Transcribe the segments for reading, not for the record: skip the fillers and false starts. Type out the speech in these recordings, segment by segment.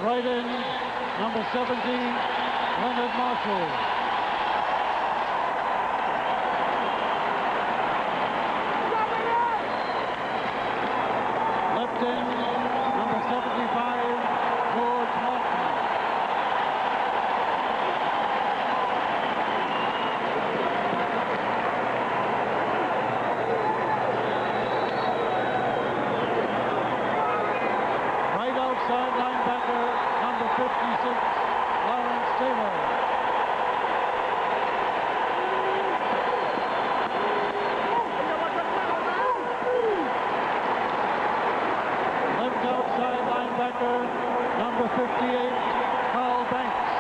Right in, number 70, Leonard Marshall. Left in, number 75, George Martin. Right outside linebacker, number 56, Lawrence Taylor. Left outside linebacker, number 58, Carl Banks.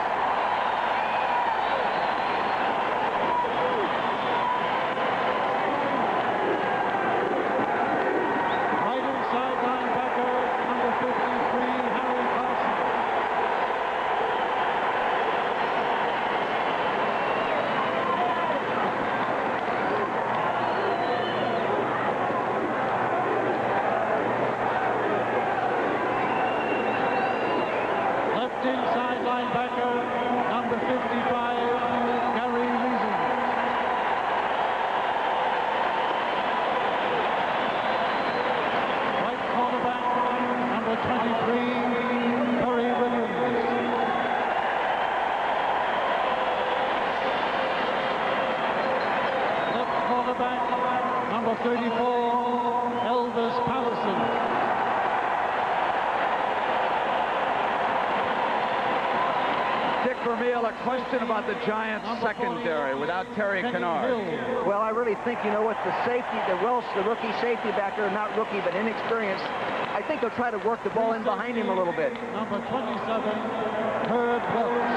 Right inside linebacker, number 53, Harry Carson. Left inside linebacker, number 55, Gary Reason. Right cornerback, number 23, Terry Williams. Left cornerback, number 34, Elvis Patterson. Dick Vermeil, a question about the Giants secondary without Terry Kennard. Well, I really think, you know what, the safety, the rookie safety back there, not rookie, but inexperienced, I think they'll try to work the ball in behind him a little bit. Number 27, Herb Welch.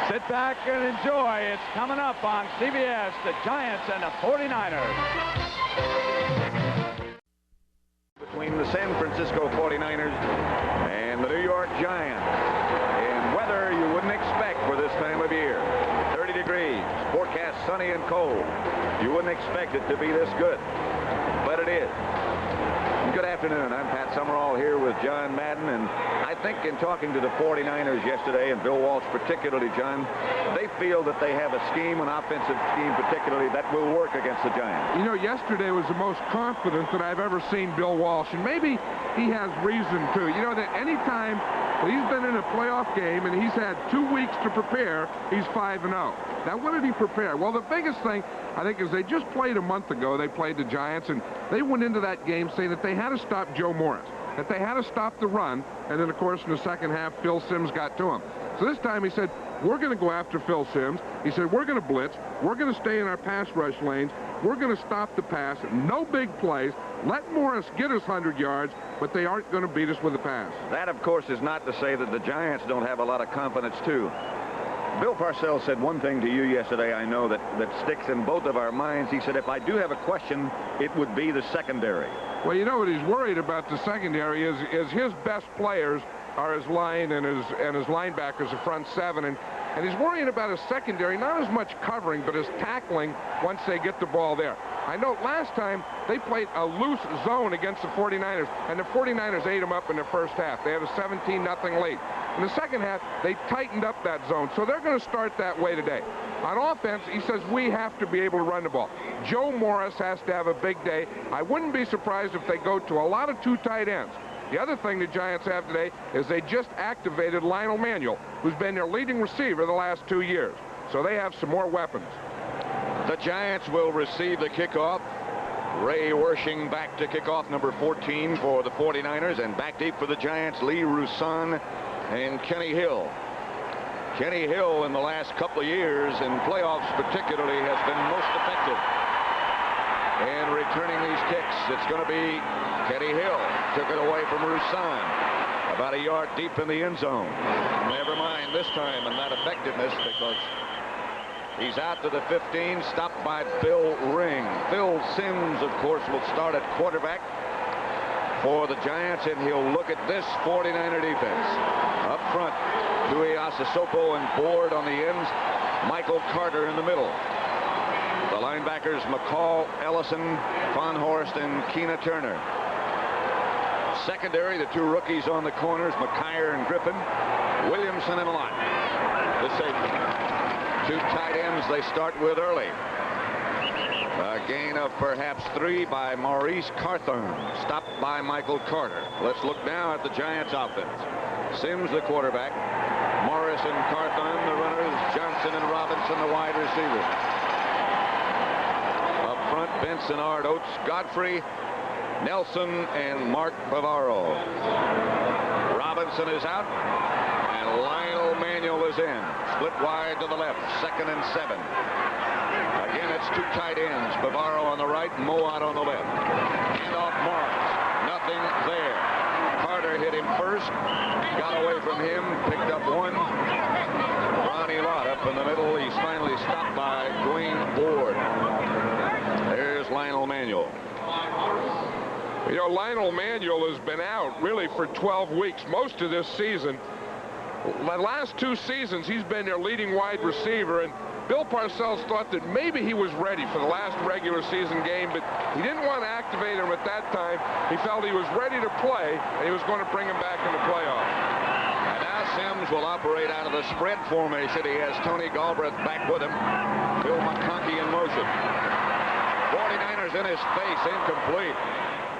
Sit back and enjoy. It's coming up on CBS, the Giants and the 49ers. Between the San Francisco 49ers and the New York Giants. And weather you wouldn't expect for this time of year. 30 degrees, forecast sunny and cold. You wouldn't expect it to be this good, but it is. Good afternoon. I'm Pat Summerall here with John Madden, and I think in talking to the 49ers yesterday, and Bill Walsh particularly, John, they feel that they have a scheme, an offensive scheme particularly, that will work against the Giants. You know, yesterday was the most confident that I've ever seen Bill Walsh, and maybe he has reason to. You know, that any time he's been in a playoff game and he's had 2 weeks to prepare, he's 5-0. Now, what did he prepare? Well, the biggest thing, I think, is they just played a month ago. They played the Giants, and they went into that game saying that they had to stop Joe Morris, that they had to stop the run, and then, of course, in the second half, Phil Simms got to him. So this time he said, we're going to go after Phil Simms. He said, we're going to blitz. We're going to stay in our pass rush lanes. We're going to stop the pass. No big plays. Let Morris get us 100 yards, but they aren't going to beat us with the pass. That, of course, is not to say that the Giants don't have a lot of confidence, too. Bill Parcells said one thing to you yesterday, I know, that sticks in both of our minds. He said, if I do have a question, it would be the secondary. Well, you know what he's worried about the secondary is his best players are his line and his linebackers, the front seven, and he's worrying about his secondary, not as much covering, but his tackling once they get the ball there. I know last time they played a loose zone against the 49ers, and the 49ers ate them up in the first half. They had a 17-0 lead. In the second half, they tightened up that zone, so they're going to start that way today. On offense, he says we have to be able to run the ball. Joe Morris has to have a big day. I wouldn't be surprised if they go to a lot of 2 tight ends. The other thing the Giants have today is they just activated Lionel Manuel, who's been their leading receiver the last 2 years. So they have some more weapons. The Giants will receive the kickoff. Ray Wersching back to kickoff number 14 for the 49ers, and back deep for the Giants, Lee Roussan and Kenny Hill. Kenny Hill in the last couple of years, in playoffs particularly, has been most effective. And returning these kicks, it's going to be Kenny Hill. Took it away from Roussan. About a yard deep in the end zone. Never mind this time and that effectiveness, because he's out to the 15, stopped by Bill Ring. Phil Simms, of course, will start at quarterback for the Giants, and he'll look at this 49er defense. Up front, Tui Asasopo and Board on the ends, Michael Carter in the middle. The linebackers, McCall, Ellison, Von Horst, and Keena Turner. secondary, the two rookies on the corners, McKyer and Griffin, Williamson and Lott, the safety. Two tight ends they start with early. A gain of perhaps 3 by Maurice Carthon, stopped by Michael Carter. Let's look now at the Giants offense. Sims, the quarterback. Morris and Carthon, the runners. Johnson and Robinson, the wide receivers. Up front, Benson, Ard, Oates, Godfrey, Nelson, and Mark Bavaro. Robinson is out, and Lionel Manuel is in. Split wide to the left, 2nd and 7. Again, it's two tight ends. Bavaro on the right, Moat on the left. Hand off Morris. Nothing there. Carter hit him first. Got away from him. Picked up one. Ronnie Lott up in the middle. He's finally stopped by Dwayne Ward. There's Lionel Manuel. You know, Lionel Manuel has been out really for 12 weeks, most of this season. The last 2 seasons, he's been their leading wide receiver, and Bill Parcells thought that maybe he was ready for the last regular season game, but he didn't want to activate him at that time. He felt he was ready to play, and he was going to bring him back in the playoffs. And now Sims will operate out of the spread formation. He has Tony Galbraith back with him. Bill McConkey in motion. 49ers in his face, incomplete.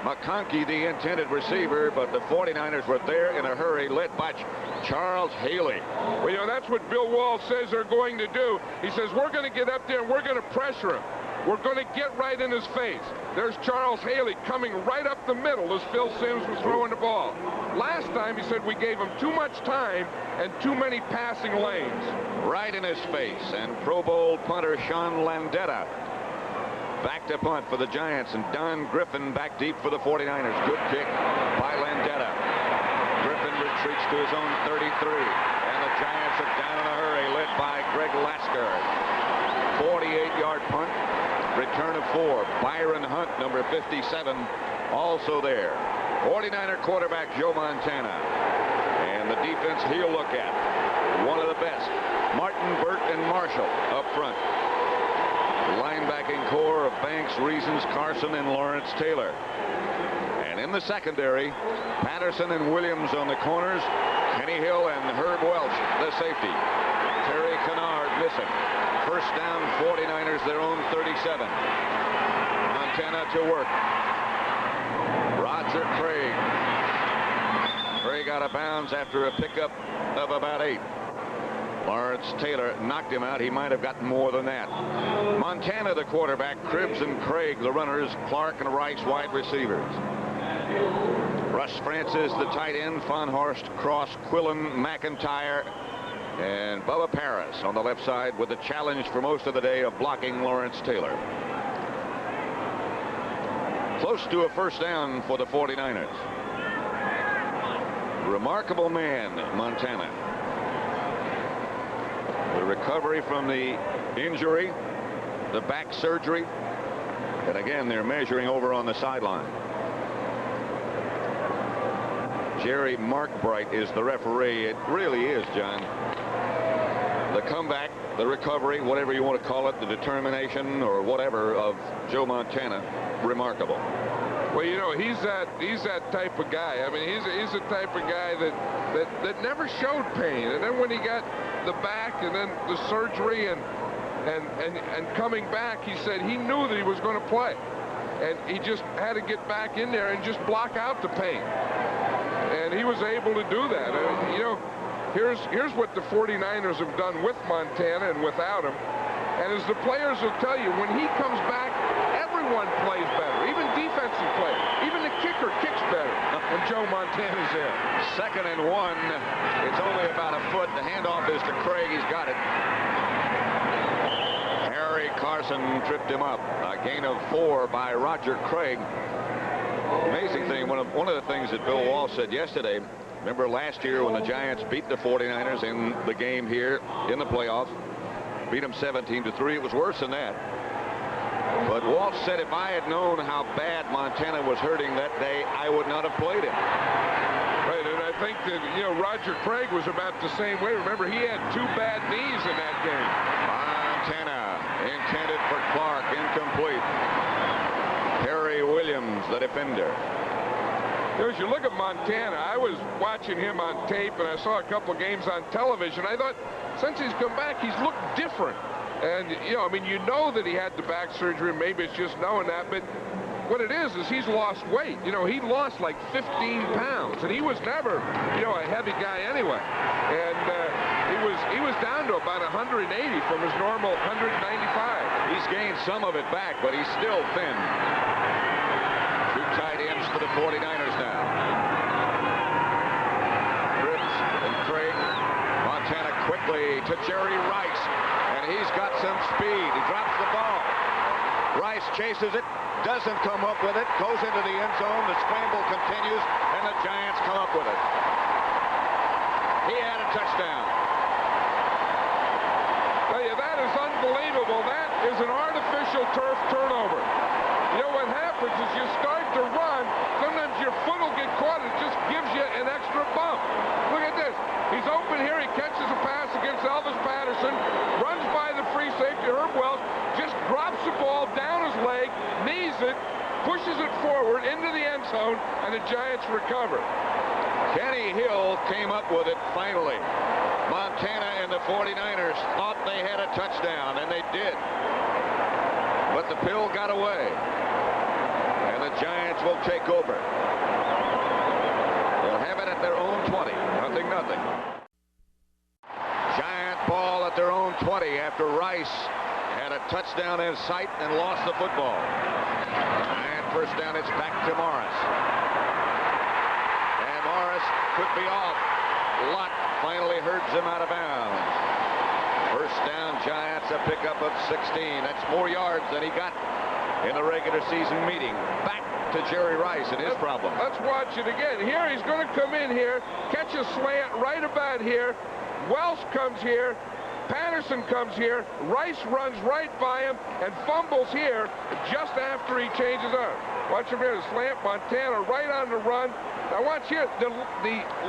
McConkey, the intended receiver, but the 49ers were there in a hurry, led by Charles Haley. Well, you know, that's what Bill Walsh says they're going to do. He says, we're going to get up there and we're going to pressure him. We're going to get right in his face. There's Charles Haley coming right up the middle as Phil Sims was throwing the ball. Last time, he said, we gave him too much time and too many passing lanes. Right in his face, and Pro Bowl punter Sean Landetta back to punt for the Giants, and Don Griffin back deep for the 49ers. Good kick by Landetta. Griffin retreats to his own 33, and the Giants are down in a hurry, led by Greg Lasker. 48-yard punt, return of 4. Byron Hunt, number 57, also there. 49er quarterback Joe Montana, and the defense he'll look at, one of the best, Martin, Burt, and Marshall up front. Linebacking core of Banks, Reasons, Carson, and Lawrence Taylor. And in the secondary, Patterson and Williams on the corners, Kenny Hill and Herb Welch, the safety. Terry Kennard missing. First down, 49ers, their own 37. Montana to work. Roger Craig. Craig out of bounds after a pickup of about 8. Lawrence Taylor knocked him out. He might have gotten more than that. Montana, the quarterback, Cribbs and Craig, the runners, Clark and Rice, wide receivers. Russ Francis, the tight end, Fonhorst, Cross, Quillen, McIntyre, and Bubba Paris on the left side with the challenge for most of the day of blocking Lawrence Taylor. Close to a first down for the 49ers. Remarkable man, Montana. The recovery from the injury, the back surgery, and again they're measuring over on the sideline. Jerry Markbright is the referee. It really is, John. The comeback, the recovery, whatever you want to call it, the determination or whatever of Joe Montana, remarkable. Well, you know, he's that type of guy. I mean, he's the type of guy that never showed pain, and then when he got the back and then the surgery and coming back, he said he knew that he was going to play, and he just had to get back in there and just block out the pain, and he was able to do that. And, you know, here's what the 49ers have done with Montana and without him, and as the players will tell you, when he comes back, everyone plays better, even defensive players, even the kicker kicks better when Joe Montana's there. 2nd and 1. It's only about a foot. The handoff is to Craig. He's got it. Harry Carson tripped him up. A gain of 4 by Roger Craig. Amazing thing. One of the things that Bill Walsh said yesterday. Remember last year when the Giants beat the 49ers in the game here in the playoffs, beat them 17-3. It was worse than that. But Walsh said if I had known how bad Montana was hurting that day, I would not have played him. Right, and I think that, you know, Roger Craig was about the same way. Remember, he had 2 bad knees in that game. Montana intended for Clark, incomplete. Harry Williams, the defender. As you look at Montana, I was watching him on tape, and I saw a couple of games on television. I thought, since he's come back, he's looked different. And, you know, I mean, you know that he had the back surgery. Maybe it's just knowing that. But what it is he's lost weight. You know, he lost like 15 pounds. And he was never, you know, a heavy guy anyway. And he was down to about 180 from his normal 195. He's gained some of it back, but he's still thin. Two tight ends for the 49ers now. Fritz and Craig. Montana quickly to Jerry Rice, and he's got some speed. He drops the ball. Rice chases it, doesn't come up with it, goes into the end zone. The scramble continues, and the Giants come up with it. He had a touchdown. Tell you, that is unbelievable. That is an artificial turf turnover. You know, what happens is you start to run, sometimes your foot will get caught. It just gives you an extra bump. Look at this. He's open here. He catches a pass against Elvis Patterson, runs by the free safety, Herb Wells, just drops the ball down his leg, knees it, pushes it forward into the end zone, and the Giants recover. Kenny Hill came up with it finally. Montana and the 49ers thought they had a touchdown, and they did. But the pill got away, and the Giants will take over. They'll have it at their own 20, 0-0. Giant ball at their own 20 after Rice had a touchdown in sight and lost the football. And first down, it's back to Morris. And Morris could be off. Lott finally herds him out of bounds. First down, Giants, a pickup of 16. That's more yards than he got in the regular season meeting. Back to Jerry Rice and his problem. Let's watch it again. Here, he's going to come in here, catch a slant right about here. Welsh comes here. Patterson comes here. Rice runs right by him and fumbles here just after he changes up. Watch him here, the slant. Montana right on the run. Now watch here, the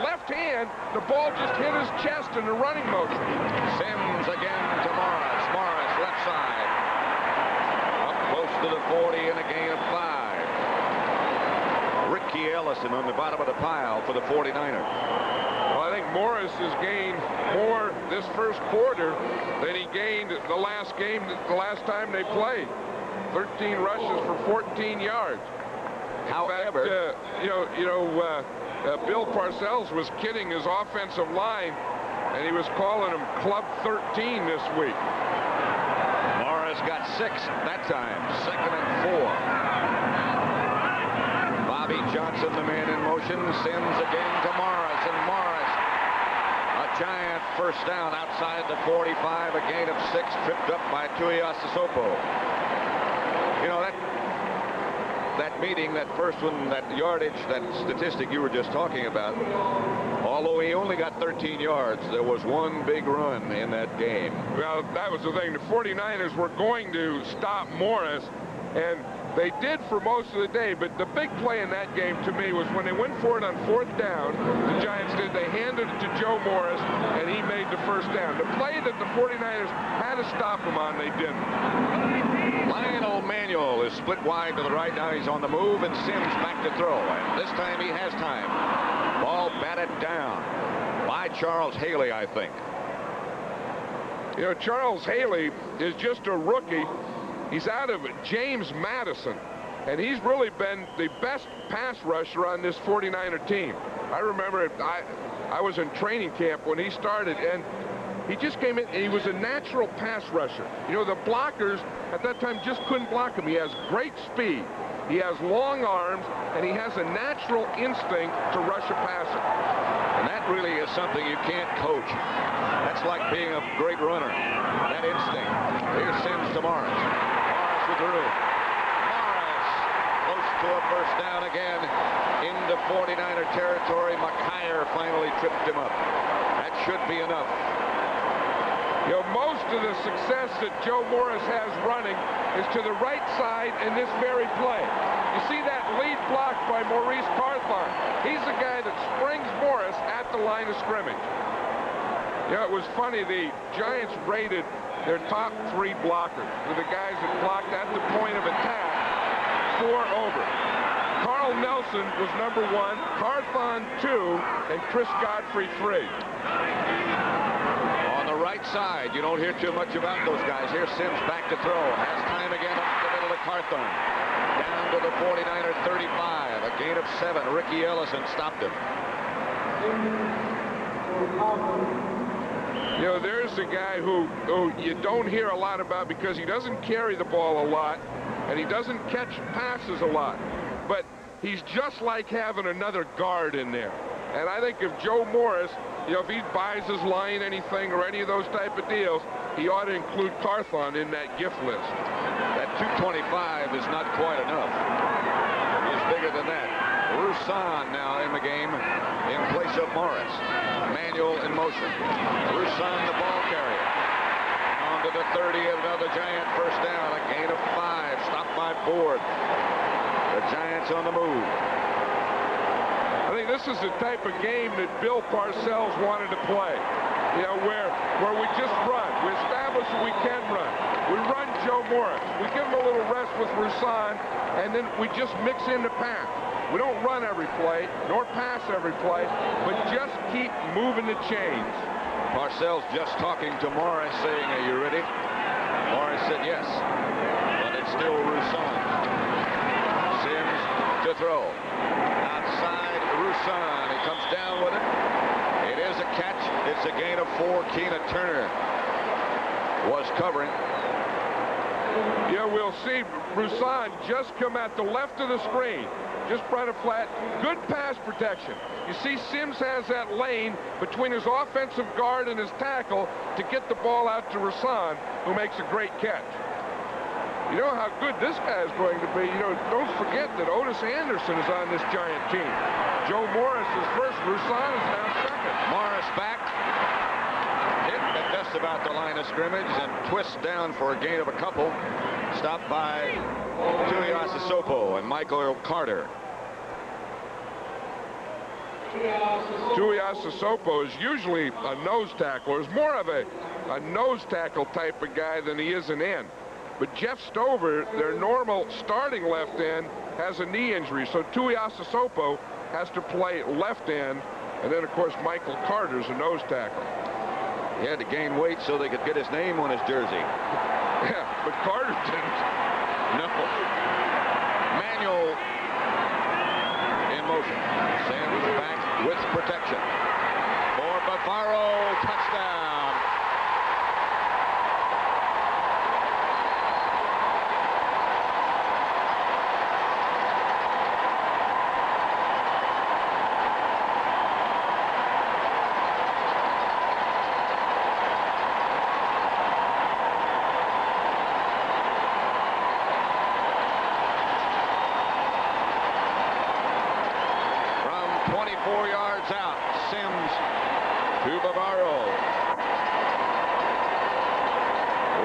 left hand, the ball just hit his chest in the running motion. Sims again to Morris. Morris left side. Up close to the 40 and a gain of 5. Ricky Ellison on the bottom of the pile for the 49ers. Well, I think Morris has gained more this first quarter than he gained the last game, the last time they played. 13 rushes for 14 yards. However, in fact, Bill Parcells was kidding his offensive line, and he was calling him Club 13 this week. Morris got 6 that time. 2nd and 4. Bobby Johnson, the man in motion. Sims again to Morris, and Morris, a giant first down outside the 45, a gain of 6, tripped up by Tuiasosopo. You know, that meeting, that first one, that yardage, that statistic you were just talking about, although he only got 13 yards, there was one big run in that game. Well, that was the thing. The 49ers were going to stop Morris, and they did for most of the day, but the big play in that game to me was when they went for it on 4th down, the Giants did, they handed it to Joe Morris, and he made the first down. The play that the 49ers had to stop him on, they didn't. Lionel Manuel is split wide to the right. Now he's on the move, and Sims back to throw. And this time he has time. Ball batted down by Charles Haley, I think. You know, Charles Haley is just a rookie. He's out of James Madison, and he's really been the best pass rusher on this 49er team. I remember I was in training camp when he started, and he just came in, and he was a natural pass rusher. You know, the blockers at that time just couldn't block him. He has great speed. He has long arms, and he has a natural instinct to rush a passer. And that really is something you can't coach. That's like being a great runner, that instinct. Here's Sims to Morris. Morris with the room. Morris close to a first down again into 49er territory. McKyer finally tripped him up. That should be enough. You know, most of the success that Joe Morris has running is to the right side in this very play. You see that lead block by Maurice Carthon. He's the guy that springs Morris at the line of scrimmage. You know, it was funny, the Giants rated their top 3 blockers, the guys that blocked at the point of attack, 4 over. Carl Nelson Nelson was number 1, Carthon 2, and Chris Godfrey 3. On the right side, you don't hear too much about those guys. Here's Sims back to throw. Has time again up the middle of Carthon. Down to the 49er 35. A gain of 7. Ricky Ellison stopped him. You know, there's a guy who you don't hear a lot about because he doesn't carry the ball a lot and he doesn't catch passes a lot. But he's just like having another guard in there. And I think if Joe Morris, you know, if he buys his line anything or any of those type of deals, he ought to include Carthon in that gift list. That 225 is not quite enough. He's bigger than that. Roussan now in the game in place of Morris. Manuel in motion. Roussan the ball carrier. On to the 30, another Giant first down. A gain of 5. Stopped by Ford. The Giants on the move. I think this is the type of game that Bill Parcells wanted to play. You know, where we just run. We establish that we can run. We run Joe Morris. We give him a little rest with Roussan, and then we just mix in the pass. We don't run every play, nor pass every play, but just keep moving the chains. Parcells just talking to Morris, saying, "Are you ready?" Morris said yes, but it's still Roussan. Sims to throw. Outside, Roussan. He comes down with it. It is a catch. It's a gain of 4. Keena Turner was covering. Yeah, we'll see Roussan just come at the left of the screen. Just front of flat. Good pass protection. You see Sims has that lane between his offensive guard and his tackle to get the ball out to Roussan, who makes a great catch. You know how good this guy is going to be. You know, don't forget that Otis Anderson is on this Giant team. Joe Morris is first. Roussan is now second. Morris back. Hit at just about the line of scrimmage and twists down for a gain of a couple. Stopped by Tuiasosopo and Michael Carter. Tuiasosopo is usually a nose tackler. He's more of a nose tackle type of guy than he is an end. But Jeff Stover, their normal starting left end, has a knee injury. So Tuiasosopo has to play left end. And then, of course, Michael Carter's a nose tackle. He had to gain weight so they could get his name on his jersey. Yeah, but Carter didn't. No. Manuel in motion. Sims back with protection. For Bavaro, touchdown. To Bavaro.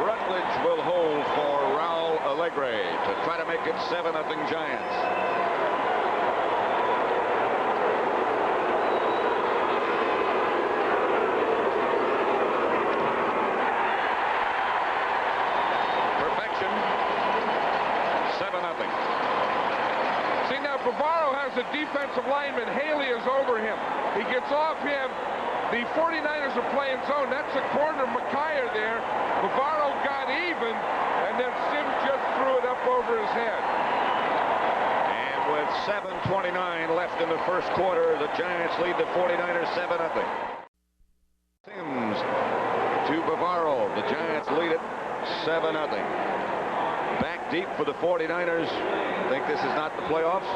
Rutledge will hold for Raul Alegre to try to make it 7-0 Giants. Perfection. 7-0. See, now Bavaro has a defensive lineman. Haley is over him. He gets off him. The 49ers are playing zone. That's a corner. McKyer there. Bavaro got even, and then Sims just threw it up over his head. And with 7:29 left in the first quarter, the Giants lead the 49ers 7-0. Sims to Bavaro. The Giants lead it 7-0. Back deep for the 49ers. Think this is not the playoffs?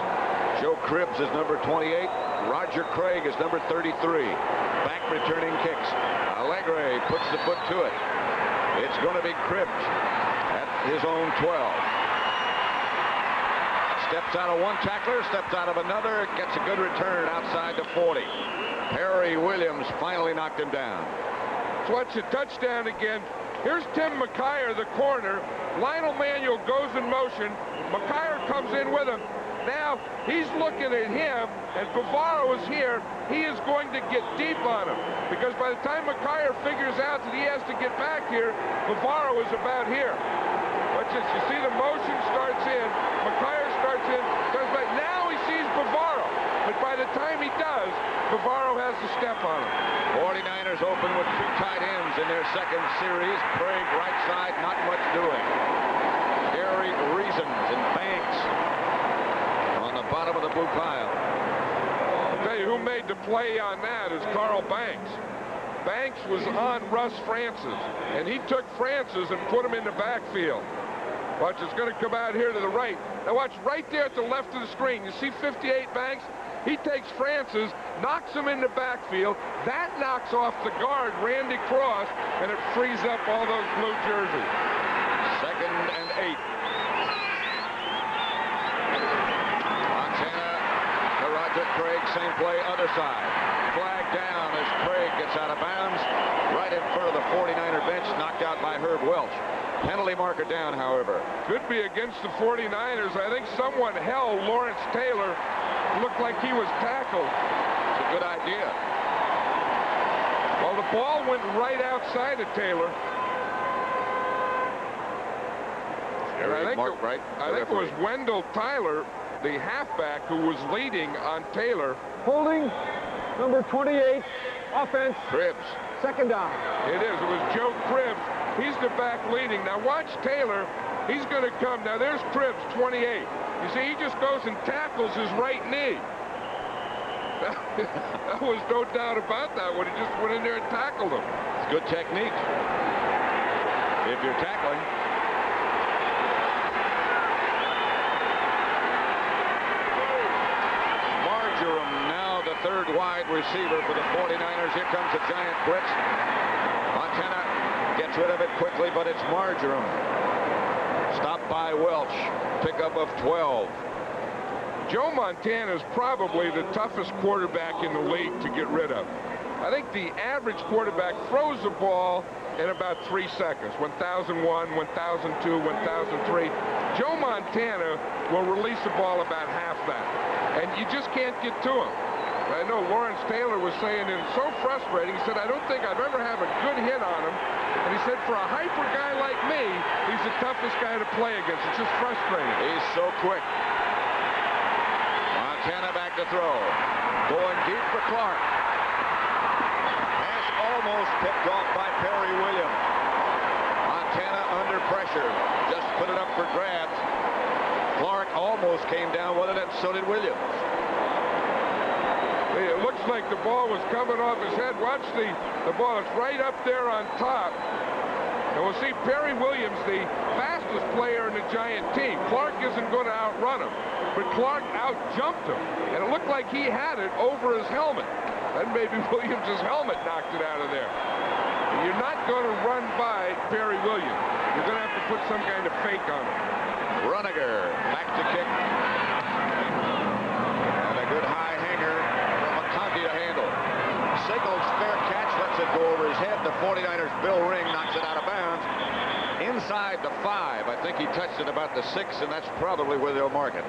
Joe Cribbs is number 28. Roger Craig is number 33. Back returning kicks. Alegre puts the foot to it. It's going to be Cribbs at his own 12. Steps out of one tackler, steps out of another, gets a good return outside the 40. Harry Williams finally knocked him down. So it's a touchdown again. Here's Tim McKyer, the corner. Lionel Manuel goes in motion. McKyer comes in with him. Now he's looking at him, and Bavaro is here. He is going to get deep on him, because by the time McKyer figures out that he has to get back here, Bavaro is about here. Watch this. You see the motion starts in. McKyer starts in, comes back. Now he sees Bavaro. to step on him. 49ers open with 2 tight ends in their second series. Craig right side, not much doing. Gary Reasons and Banks on the bottom of the blue pile. I'll tell you who made the play on that is Carl Banks. Banks was on Russ Francis, and he took Francis and put him in the backfield. Watch, it's going to come out here to the right. Now watch, right there at the left of the screen. You see 58 Banks? He takes Francis, knocks him in the backfield. That knocks off the guard, Randy Cross, and it frees up all those blue jerseys. 2nd and 8. Montana to Roger Craig, same play, other side. Flag down as Craig gets out of bounds right in front of the 49er bench, knocked out by Herb Welch. Penalty marker down, however. Could be against the 49ers. I think someone held Lawrence Taylor. Looked like he was tackled. It's a good idea. Well, the ball went right outside of Taylor. And I think it was Wendell Tyler, the halfback, who was leading on Taylor. Holding number 28, offense. Cribbs. 2nd down. It is. It was Joe Cribbs. He's the back leading. Now watch Taylor. He's going to come. Now there's Cribbs, 28. You see, he just goes and tackles his right knee. That was no doubt about that when he just went in there and tackled him. It's good technique if you're tackling. Marjoram now the 3rd wide receiver for the 49ers. Here comes the giant blitz. Montana gets rid of it quickly, but it's Marjoram. Stopped by Welch. Pickup of 12. Joe Montana is probably the toughest quarterback in the league to get rid of. I think the average quarterback throws the ball in about 3 seconds. 1001, 1002, 1003. Joe Montana will release the ball about half that. And you just can't get to him. I know Lawrence Taylor was saying it's so frustrating. He said, I don't think I've ever had a good hit on him. And he said, for a hyper guy like me, he's the toughest guy to play against. It's just frustrating. He's so quick. Montana back to throw. Going deep for Clark. Pass almost picked off by Perry Williams. Montana under pressure. Just put it up for grabs. Clark almost came down with it, and so did Williams. It looks like the ball was coming off his head. Watch the ball. It's right up there on top. And we'll see Perry Williams, the fastest player in the Giant team. Clark isn't going to outrun him, but Clark out-jumped him. And it looked like he had it over his helmet. Then maybe Williams' helmet knocked it out of there. You're not going to run by Perry Williams. You're going to have to put some kind of fake on him. Runniger back to kick. And a good high hanger from McConkey to handle. Sickles fair catch, lets it go over his head. The 49ers Bill Ring knocks it out of bounds. Inside the 5. I think he touched it about the 6, and that's probably where they'll mark it.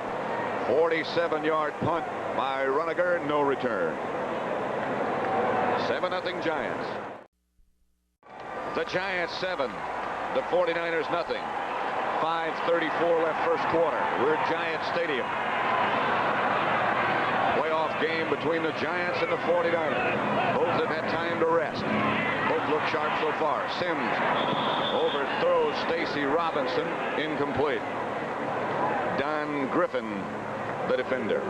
47-yard punt by Runniger, no return. 7-0 Giants. The Giants 7, the 49ers nothing. 5:34 left first quarter. We're at Giant Stadium. Playoff game between the Giants and the 49ers. Both have had time to rest. Both look sharp so far. Sims overthrows Stacy Robinson. Incomplete. Don Griffin, the defender.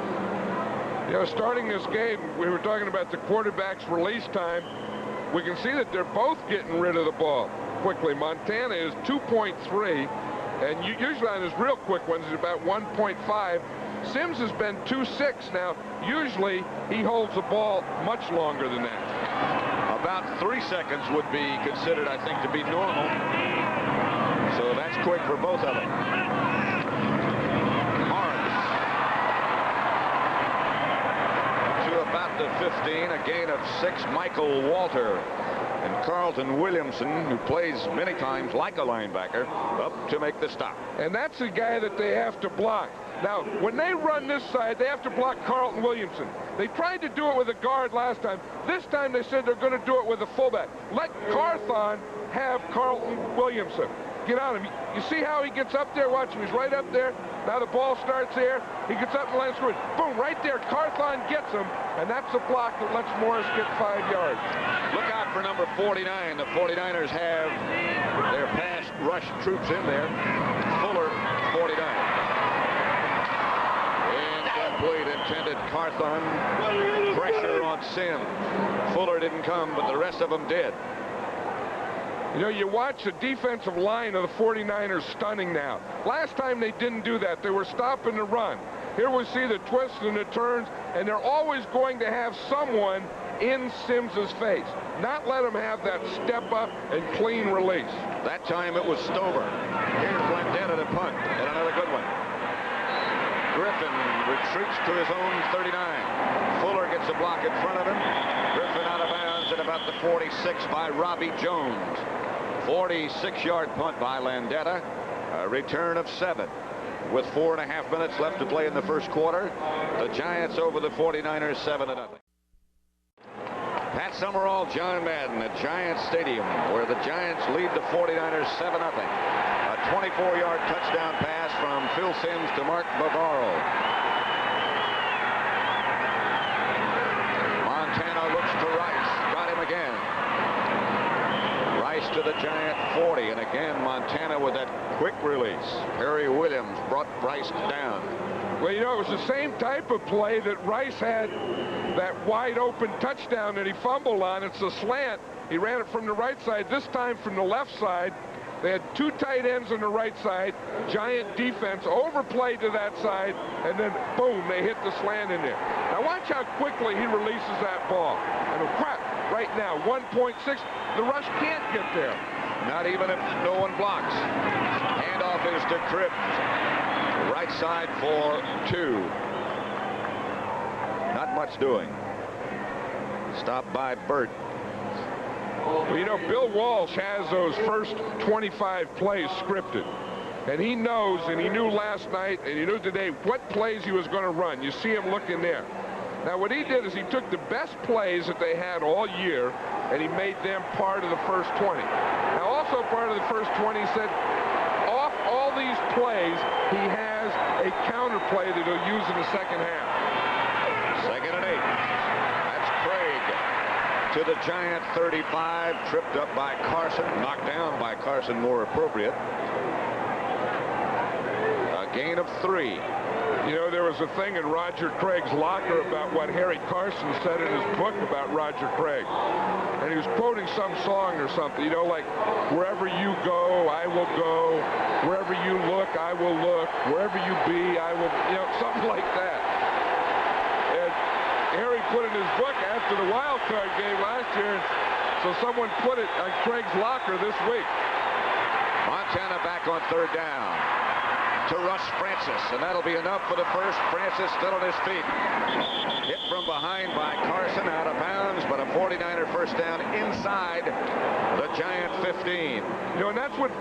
You know, starting this game, we were talking about the quarterback's release time. We can see that they're both getting rid of the ball quickly. Montana is 2.3, and usually on his real quick ones, it's about 1.5. Sims has been 2.6 now. Usually, he holds the ball much longer than that. About 3 seconds would be considered, I think, to be normal. So that's quick for both of them. Morris to about the 15, a gain of 6. Michael Walter and Carlton Williamson, who plays many times like a linebacker, up to make the stop. And that's the guy that they have to block. Now, when they run this side, they have to block Carlton Williamson. They tried to do it with a guard last time. This time they said they're going to do it with a fullback. Let Carthon have Carlton Williamson. get on him. You see how he gets up there? Watch him. He's right up there. Now the ball starts there. He gets up and lands scoring. Boom, right there. Carthon gets him, and that's a block that lets Morris get 5 yards. Look out for number 49. The 49ers have their pass rush troops in there. Fuller, 49. Incomplete, intended Carthon. Pressure on Sims. Fuller didn't come, but the rest of them did. You know, you watch the defensive line of the 49ers stunning now. Last time they didn't do that. They were stopping the run. Here we see the twists and the turns, and they're always going to have someone in Sims's face. Not let him have that step up and clean release. That time it was Stover. Here's Landetta to punt, and another good one. Griffin retreats to his own 39. Fuller gets a block in front of him. Griffin out of bounds at about the 46 by Robbie Jones. 46-yard punt by Landetta. A return of 7. With 4.5 minutes left to play in the first quarter, the Giants over the 49ers 7-0. Pat Summerall, John Madden at Giants Stadium, where the Giants lead the 49ers 7-0. A 24-yard touchdown pass from Phil Simms to Mark Bavaro. Montana looks to Rice. Got him again. Rice to the Giant 40, and again Montana with that quick release. Perry Williams brought Rice down. Well, you know, it was the same type of play that Rice had that wide open touchdown that he fumbled on. It's a slant. He ran it from the right side, this time from the left side. They had 2 tight ends on the right side. Giant defense overplayed to that side, and then boom, they hit the slant in there. Now watch how quickly he releases that ball. And right now, 1.6. The rush can't get there. Not even if no one blocks. Handoff is to Cribs. Right side for 2. Not much doing. Stopped by Burt. Well, you know, Bill Walsh has those first 25 plays scripted. And he knows, and he knew last night, and he knew today what plays he was going to run. You see him looking there. Now, what he did is he took the best plays that they had all year, and he made them part of the first 20. Now, also part of the first 20, he said, off all these plays, he has a counter play that he'll use in the second half. 2nd and 8. That's Craig to the Giant 35, tripped up by Carson, knocked down by Carson, more appropriate. A gain of 3. You know, there was a thing in Roger Craig's locker about what Harry Carson said in his book about Roger Craig. And he was quoting some song or something, you know, like, wherever you go, I will go. Wherever you look, I will look. Wherever you be, I will, you know, something like that. And Harry put in his book after the wild card game last year, so someone put it on Craig's locker this week. Montana back on 3rd down to rush Francis, and that'll be enough for the first. Francis still on his feet. Hit from behind by Carson, out of bounds, but a 49er first down inside the Giant 15. You know, and that's what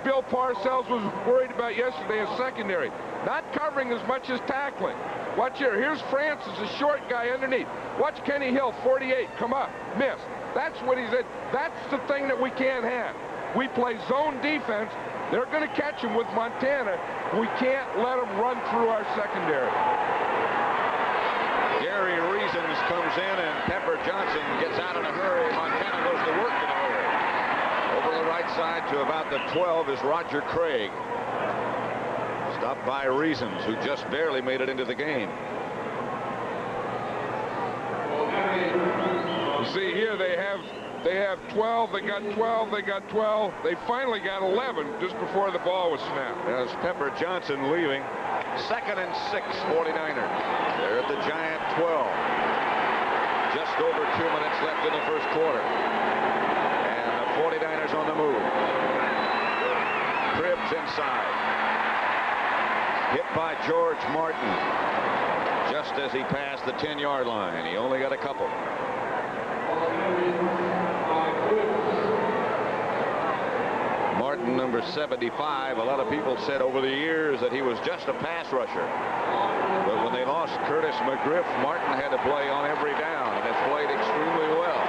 Bill Parcells was worried about yesterday in secondary. Not covering as much as tackling. Watch here. Here's Francis, a short guy underneath. Watch Kenny Hill, 48, come up, miss. That's what he said. That's the thing that we can't have. We play zone defense. They're going to catch him with Montana. We can't let them run through our secondary. Gary Reasons comes in, and Pepper Johnson gets out in a hurry. Montana goes to work in a hurry. Over the right side to about the 12 is Roger Craig. Stopped by Reasons, who just barely made it into the game. You see here they have 12, they got 12, they got 12. They finally got 11 just before the ball was snapped. As Pepper Johnson leaving. 2nd and 6, 49ers. They're at the Giant 12. Just over 2 minutes left in the first quarter. And the 49ers on the move. Cribbs inside. Hit by George Martin just as he passed the 10-yard line. He only got a couple. Martin, number 75. A lot of people said over the years that he was just a pass rusher. But when they lost Curtis McGriff, Martin had to play on every down, and has played extremely well.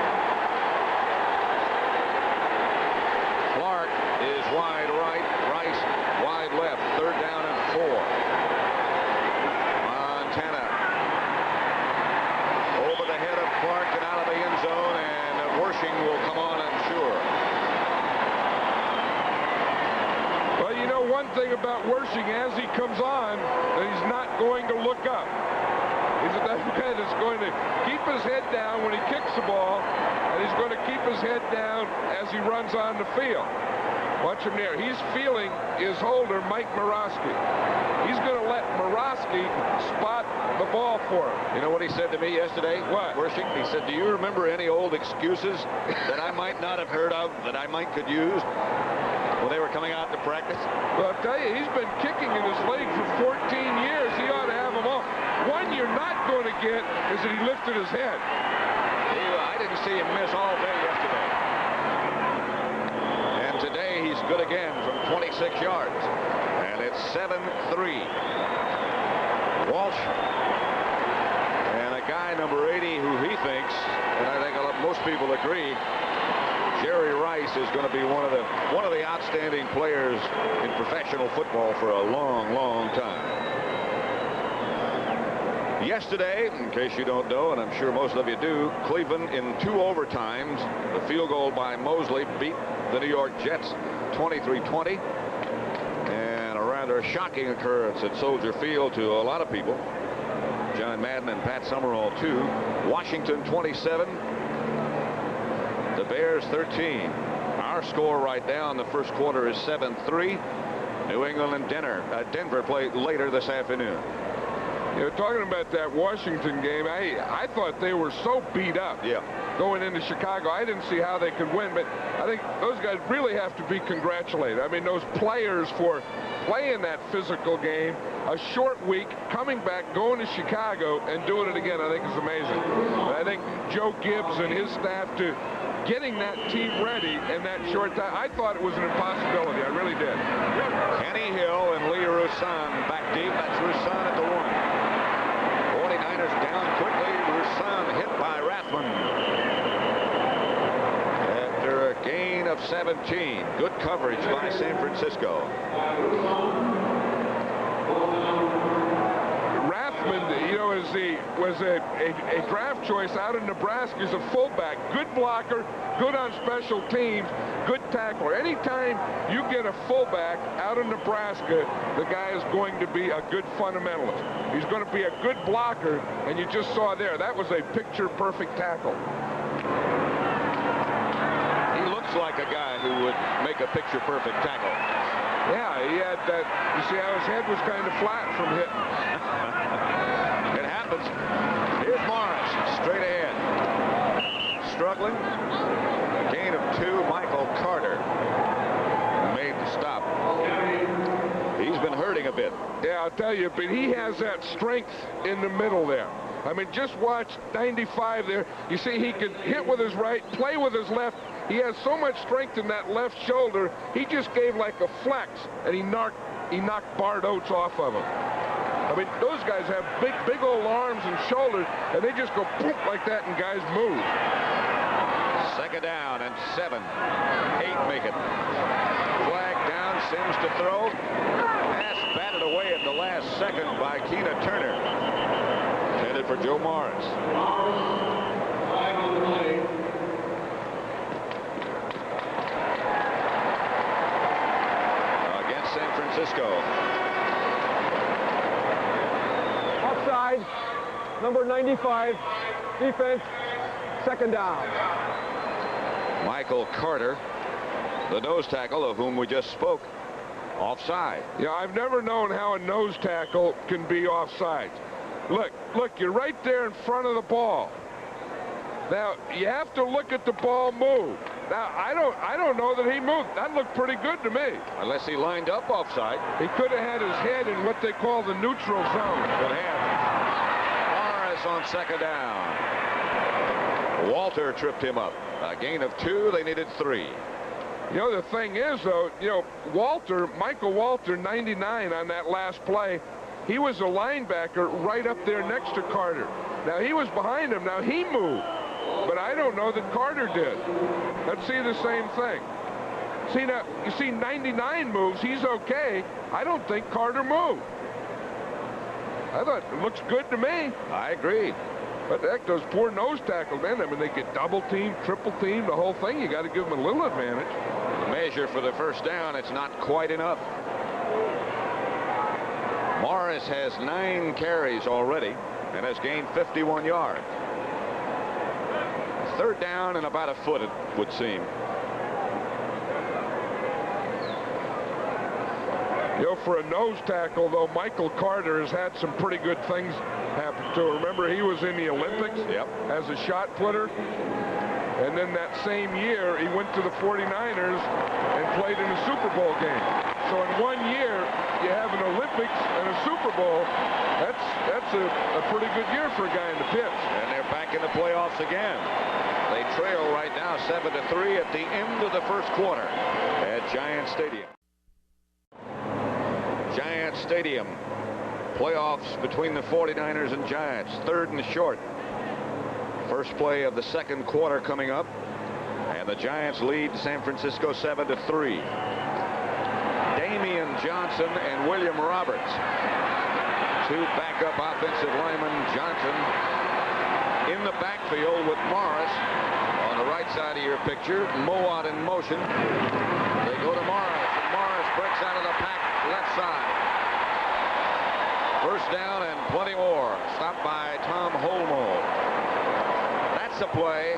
Clark is wide right. Wershing as he comes on that he's not going to look up. He's that guy that's going to keep his head down when he kicks the ball, and he's going to keep his head down as he runs on the field. Watch him there. He's feeling his holder, Mike Morosky. He's going to let Morosky spot the ball for him. You know what he said to me yesterday? What? Wershing? He said, do you remember any old excuses that I might not have heard of that I might could use when they were coming out to practice? Well, I'll tell you, he's been kicking in his league for 14 years. He ought to have them all. One you're not going to get is that he lifted his head. I didn't see him miss all day yesterday. And today he's good again from 26 yards. And it's 7-3. Walsh and a guy number 80 who he thinks, and I think most people agree, Jerry Rice is going to be one of the outstanding players in professional football for a long, long time. Yesterday, in case you don't know, and I'm sure most of you do, Cleveland in 2 overtimes, the field goal by Mosley beat the New York Jets 23-20. And a rather shocking occurrence at Soldier Field to a lot of people. John Madden and Pat Summerall too. Washington 27. The Bears 13. Our score right now in the first quarter is 7-3. New England and Denver play later this afternoon. You know, talking about that Washington game, I thought they were so beat up going into Chicago. I didn't see how they could win, but I think those guys really have to be congratulated. I mean, those players for playing that physical game, a short week, coming back, going to Chicago, and doing it again, I think is amazing. And I think Joe Gibbs and his staff to getting that team ready in that short time, I thought it was an impossibility. I really did. Kenny Hill and Lee Roussan back deep. That's Roussan at the 1. 49ers down quickly. Roussan hit by Rathman. After a gain of 17. Good coverage by San Francisco. Rathman, you know, was a draft choice out of Nebraska as a fullback. Good blocker, good on special teams, good tackler. Anytime you get a fullback out of Nebraska, the guy is going to be a good fundamentalist. He's going to be a good blocker, and you just saw there, that was a picture-perfect tackle. He looks like a guy who would make a picture-perfect tackle. Yeah, he had that. You see how his head was kind of flat from hitting. It happens. Here's Morris, straight ahead. Struggling. A gain of 2. Michael Carter made the stop. He's been hurting a bit. Yeah, I'll tell you, but he has that strength in the middle there. I mean, just watch 95 there. You see, he can hit with his right, play with his left. He has so much strength in that left shoulder. He just gave like a flex, and he knocked Bart Oates off of him. I mean, those guys have big old arms and shoulders, and they just go poof like that, and guys move. Second down and 7. 8 make it. Flag down, Sims to throw. Pass batted away at the last second by Keena Turner. Intended for Joe Morris. Against San Francisco. Offside, number 95, defense, second down. Michael Carter, the nose tackle of whom we just spoke, offside. Yeah, I've never known how a nose tackle can be offside. Look, you're right there in front of the ball. Now, you have to look at the ball move. Now, I don't know that he moved. That looked pretty good to me. Unless he lined up offside. He could have had his head in what they call the neutral zone. Could have. Morris on second down. Walter tripped him up. A gain of 2. They needed 3. You know, the thing is, though, you know, Michael Walter, 99 on that last play, he was a linebacker right up there next to Carter. Now, he was behind him. Now, he moved. But I don't know that Carter did. Let's see the same thing. See, now, you see 99 moves. He's okay. I don't think Carter moved. I thought it looks good to me. I agree. But heck, those poor nose tackle men, I mean, they get double teamed, triple teamed, the whole thing. You got to give them a little advantage. The measure for the first down, it's not quite enough. Morris has 9 carries already and has gained 51 yards. 3rd down and about a foot, it would seem. You know, for a nose tackle, though, Michael Carter has had some pretty good things happen to him. Remember, he was in the Olympics as a shot putter. And then that same year, he went to the 49ers and played in a Super Bowl game. So in 1 year, you have an Olympics and a Super Bowl. That's a pretty good year for a guy in the pits. And they're back in the playoffs again. They trail right now 7-3 at the end of the first quarter at Giant Stadium. Giant Stadium. Playoffs between the 49ers and Giants. 3rd and short. First play of the second quarter coming up. And the Giants lead San Francisco 7-3. Damian Johnson and William Roberts. 2 backup offensive linemen. Johnson in the backfield with Morris on the right side of your picture. Mowat in motion. They go to Morris. And Morris breaks out of the pack left side. First down and plenty more. Stopped by Tom Holmoe. That's a play,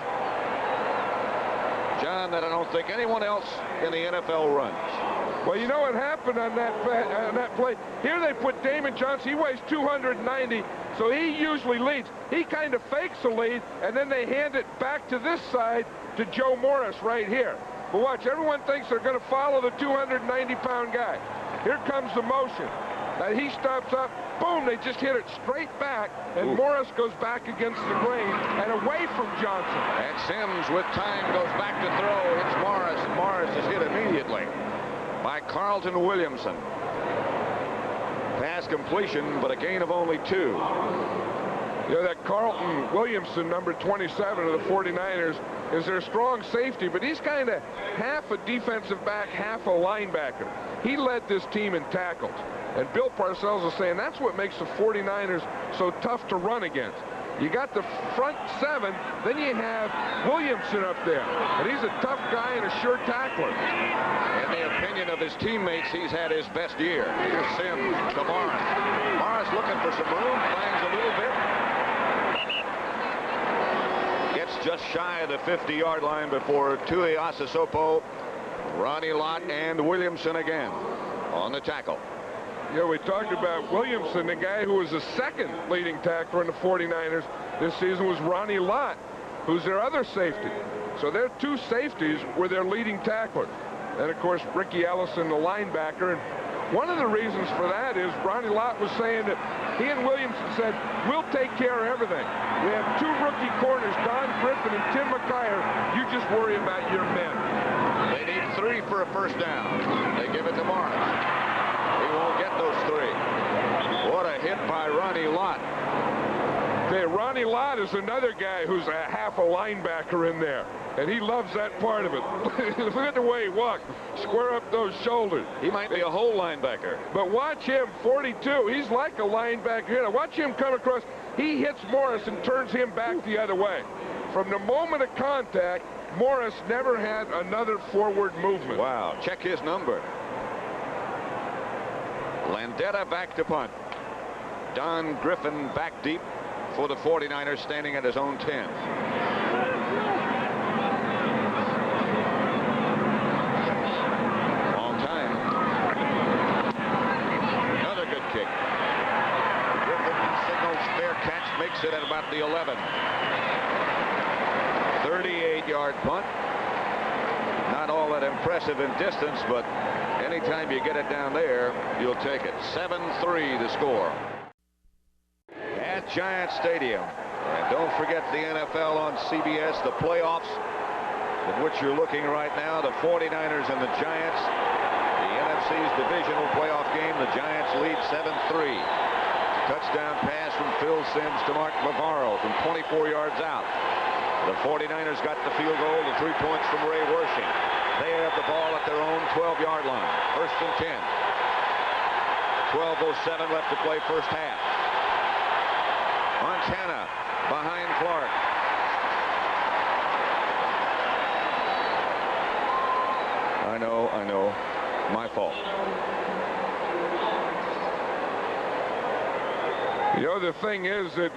John, that I don't think anyone else in the NFL runs. Well, you know what happened on that play? Here they put Damon Johnson. He weighs 290, so he usually leads. He kind of fakes the lead, and then they hand it back to this side to Joe Morris right here. But watch, everyone thinks they're going to follow the 290-pound guy. Here comes the motion. Now he stops up. Boom, they just hit it straight back, and Morris goes back against the grain and away from Johnson. And Sims, with time, goes back to throw. Hits Morris, and Morris is hit immediately by Carlton Williamson. Pass completion, but a gain of only 2. Yeah, that Carlton Williamson, number 27 of the 49ers, is their strong safety, but he's kind of half a defensive back, half a linebacker. He led this team in tackles. And Bill Parcells is saying that's what makes the 49ers so tough to run against. You got the front 7, then you have Williamson up there. And he's a tough guy and a sure tackler. In the opinion of his teammates, he's had his best year. Here's Sims to Morris. Morris looking for some room, bangs a little bit. Gets just shy of the 50-yard line before Tui Asasopo, Ronnie Lott, and Williamson again on the tackle. Yeah, we talked about Williamson. The guy who was the second leading tackler in the 49ers this season was Ronnie Lott, who's their other safety. So their 2 safeties were their leading tacklers. And, of course, Ricky Ellison, the linebacker. And one of the reasons for that is Ronnie Lott was saying that he and Williamson said, we'll take care of everything. We have 2 rookie corners, Don Griffin and Tim McKyer. You just worry about your men. They need 3 for a first down. They give it to Morris. He won't get those 3. What a hit by Ronnie Lott. Okay, Ronnie Lott is another guy who's a half a linebacker in there, and he loves that part of it. Look at the way he walks. Square up those shoulders. He might be a whole linebacker. But watch him, 42. He's like a linebacker here. Now watch him come across. He hits Morris and turns him back the other way. From the moment of contact, Morris never had another forward movement. Wow, check his number. Landetta back to punt. Don Griffin back deep for the 49ers, standing at his own 10. Long time. Another good kick. Griffin signals fair catch, makes it at about the 11. 38-yard punt. Not all that impressive in distance, but anytime you get it down there, you'll take it. 7-3 the score at Giant Stadium. And don't forget the NFL on CBS, the playoffs at which you're looking right now, the 49ers and the Giants. The NFC's divisional playoff game, the Giants lead 7-3. Touchdown pass from Phil Simms to Mark Bavaro from 24 yards out. The 49ers got the field goal, the 3 points from Ray Wersching. They have the ball at their own 12-yard line. 1st and 10. 12:07 left to play first half. Montana behind Clark. I know. My fault. You know, the thing is that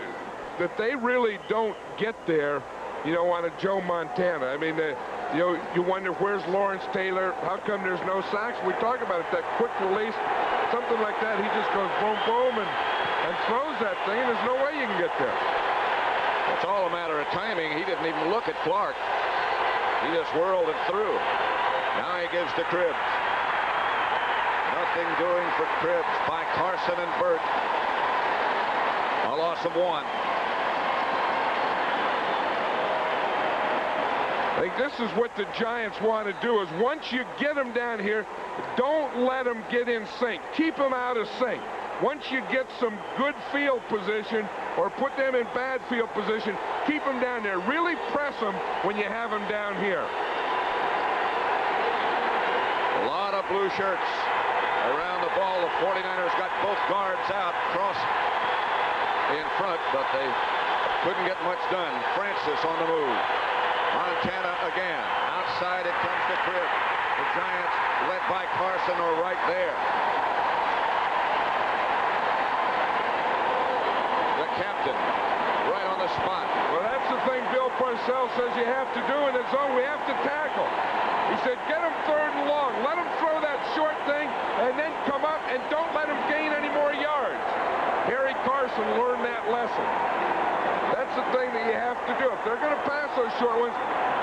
they really don't get there, you know, on a Joe Montana. I mean, you know, you wonder where's Lawrence Taylor? How come there's no sacks? We talk about it, that quick release, something like that. He just goes boom, boom, and throws that thing, and there's no way you can get there. It's all a matter of timing. He didn't even look at Clark. He just whirled it through. Now he gives to Cribbs. Nothing doing for Cribbs by Carson and Burt. A loss of 1. I think this is what the Giants want to do, is once you get them down here, don't let them get in sync. Keep them out of sync. Once you get some good field position or put them in bad field position, keep them down there. Really press them when you have them down here. A lot of blue shirts around the ball. The 49ers got both guards out, cross in front, but they couldn't get much done. Francis on the move. Montana again. Outside it comes to Cribb. The Giants, led by Carson, are right there. The captain, right on the spot. Well, that's the thing Bill Parcells says you have to do in the zone. We have to tackle. He said, get them 3rd and long. Let them throw that short thing and then come up, and don't let them gain any more yards. Harry Carson learned that lesson. That's the thing that you have to do. If they're going to pass those short ones,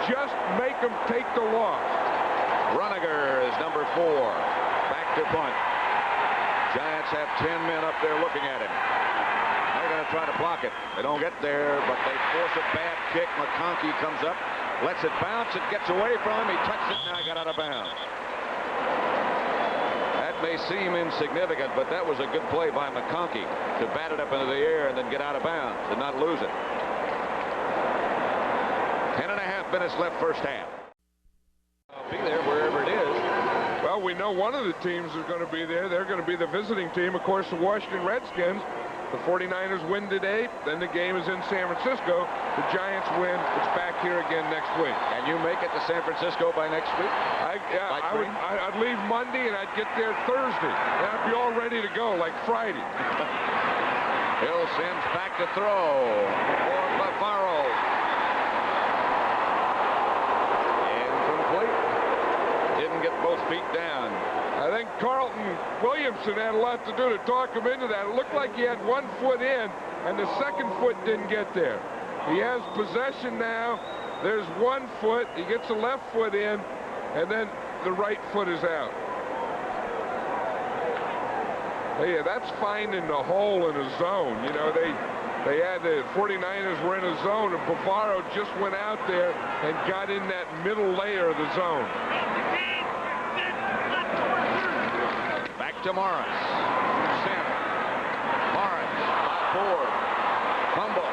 just make them take the loss. Runiger is number 4. Back to punt. Giants have 10 men up there looking at him. They're going to try to block it. They don't get there, but they force a bad kick. McConkey comes up, lets it bounce. It gets away from him. He touched it. Now he got out of bounds. That may seem insignificant, but that was a good play by McConkey to bat it up into the air and then get out of bounds and not lose it. 10.5 minutes left first half. I'll be there wherever it is. Well, we know one of the teams is going to be there. They're going to be the visiting team, of course, the Washington Redskins. The 49ers win today. Then the game is in San Francisco. The Giants win. It's back here again next week. Can you make it to San Francisco by next week? I'd leave Monday and I'd get there Thursday. And I'd be all ready to go like Friday. Bill Sims back to throw for Bavaro. Incomplete. Didn't get both feet down. I think Carlton Williamson had a lot to do to talk him into that. It looked like he had 1 foot in, and the second foot didn't get there. He has possession now. There's 1 foot. He gets the left foot in, and then the right foot is out. Yeah, that's finding the hole in a zone. You know, they had the 49ers were in a zone, and Bavaro just went out there and got in that middle layer of the zone. To Morris. Center. Morris. Forward. Fumble.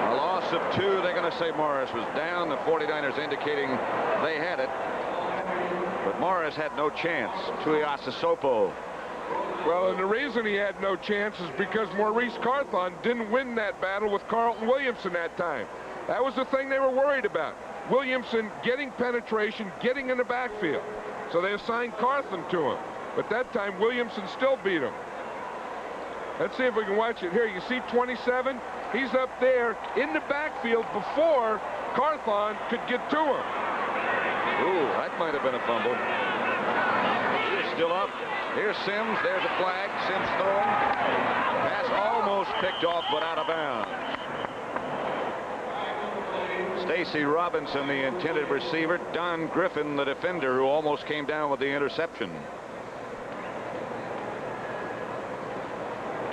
A loss of 2. They're going to say Morris was down. The 49ers indicating they had it. But Morris had no chance. Tuiasosopo. Well, and the reason he had no chance is because Maurice Carthon didn't win that battle with Carlton Williamson that time. That was the thing they were worried about. Williamson getting penetration, getting in the backfield. So they assigned Carthon to him. But that time, Williamson still beat him. Let's see if we can watch it here. You see 27? He's up there in the backfield before Carthon could get to him. Ooh, that might have been a fumble. He's still up. Here's Sims. There's a flag. Sims throwing. Pass almost picked off, but out of bounds. Stacy Robinson, the intended receiver. Don Griffin, the defender, who almost came down with the interception.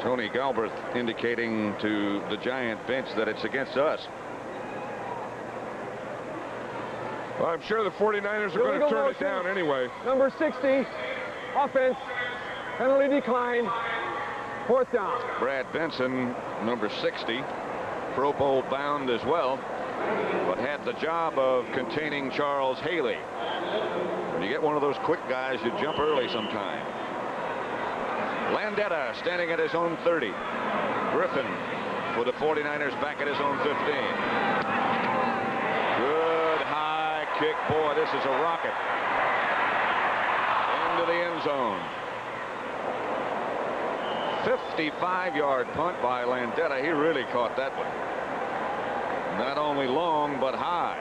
Tony Galbraith indicating to the Giant bench that it's against us. Well, I'm sure the 49ers are going to turn it down anyway. Number 60, offense, penalty decline, 4th down. Brad Benson, number 60, Pro Bowl bound as well, but had the job of containing Charles Haley. When you get one of those quick guys, you jump early sometime. Landetta standing at his own 30. Griffin for the 49ers back at his own 15. Good high kick. Boy, this is a rocket. Into the end zone. 55-yard punt by Landeta. He really caught that one. Not only long, but high.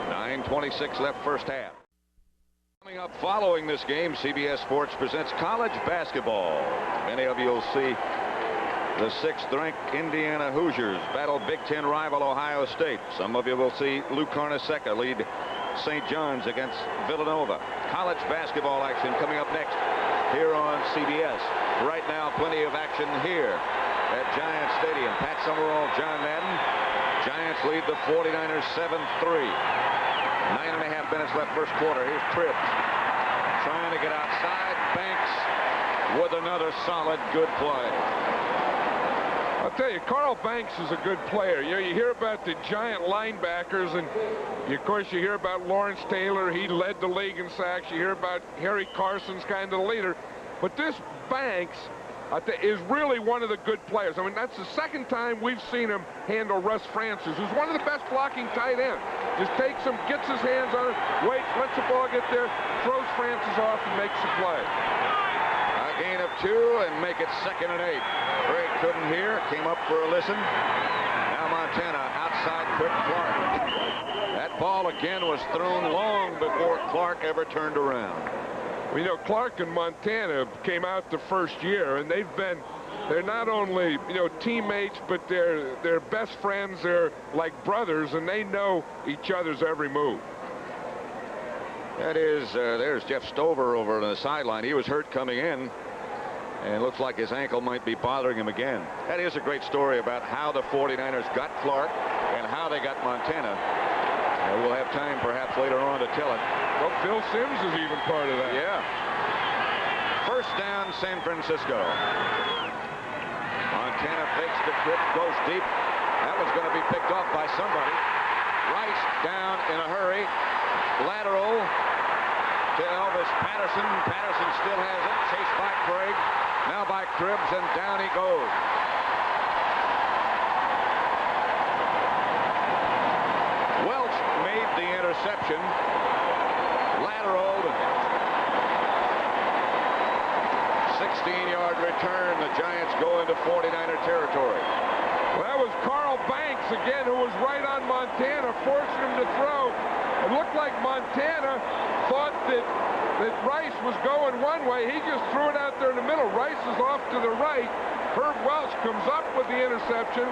9:26 left first half. Coming up following this game, CBS Sports presents college basketball. Many of you will see the 6th-ranked Indiana Hoosiers battle Big Ten rival Ohio State. Some of you will see Lou Carnesecca lead St. John's against Villanova. College basketball action coming up next here on CBS. Right now, plenty of action here at Giants Stadium. Pat Summerall, John Madden. Giants lead the 49ers 7-3. 9.5 minutes left first quarter. Here's Tribbs trying to get outside. Banks with another solid, good play. I'll tell you, Carl Banks is a good player. You hear about the giant linebackers, and of course you hear about Lawrence Taylor. He led the league in sacks. You hear about Harry Carson's kind of the leader. But this Banks is really one of the good players. I mean, that's the second time we've seen him handle Russ Francis, who's one of the best blocking tight ends. Just takes him, gets his hands on it, waits, lets the ball get there, throws Francis off, and makes the play. A gain of 2 and make it 2nd and 8. Craig couldn't hear, came up for a listen. Now Montana outside quick Clark. That ball again was thrown long before Clark ever turned around. Well, you know, Clark and Montana came out the first year, and they're not only, you know, teammates, but they're best friends. They're like brothers, and they know each other's every move. That is, there's Jeff Stover over on the sideline. He was hurt coming in, and looks like his ankle might be bothering him again. That is a great story about how the 49ers got Clark and how they got Montana. We'll have time perhaps later on to tell it. Well, Phil Simms is even part of that. Yeah. First down, San Francisco. Montana fakes the trip, goes deep. That was going to be picked off by somebody. Rice down in a hurry. Lateral to Elvis Patterson. Patterson still has it. Chased by Craig. Now by Cribbs, and down he goes. Welch made the interception. Lateral. 16-yard return. The Giants go into 49er territory. Well, that was Carl Banks again, who was right on Montana, forcing him to throw. It looked like Montana thought that Rice was going one way. He just threw it out there in the middle. Rice is off to the right. Herb Welch comes up with the interception,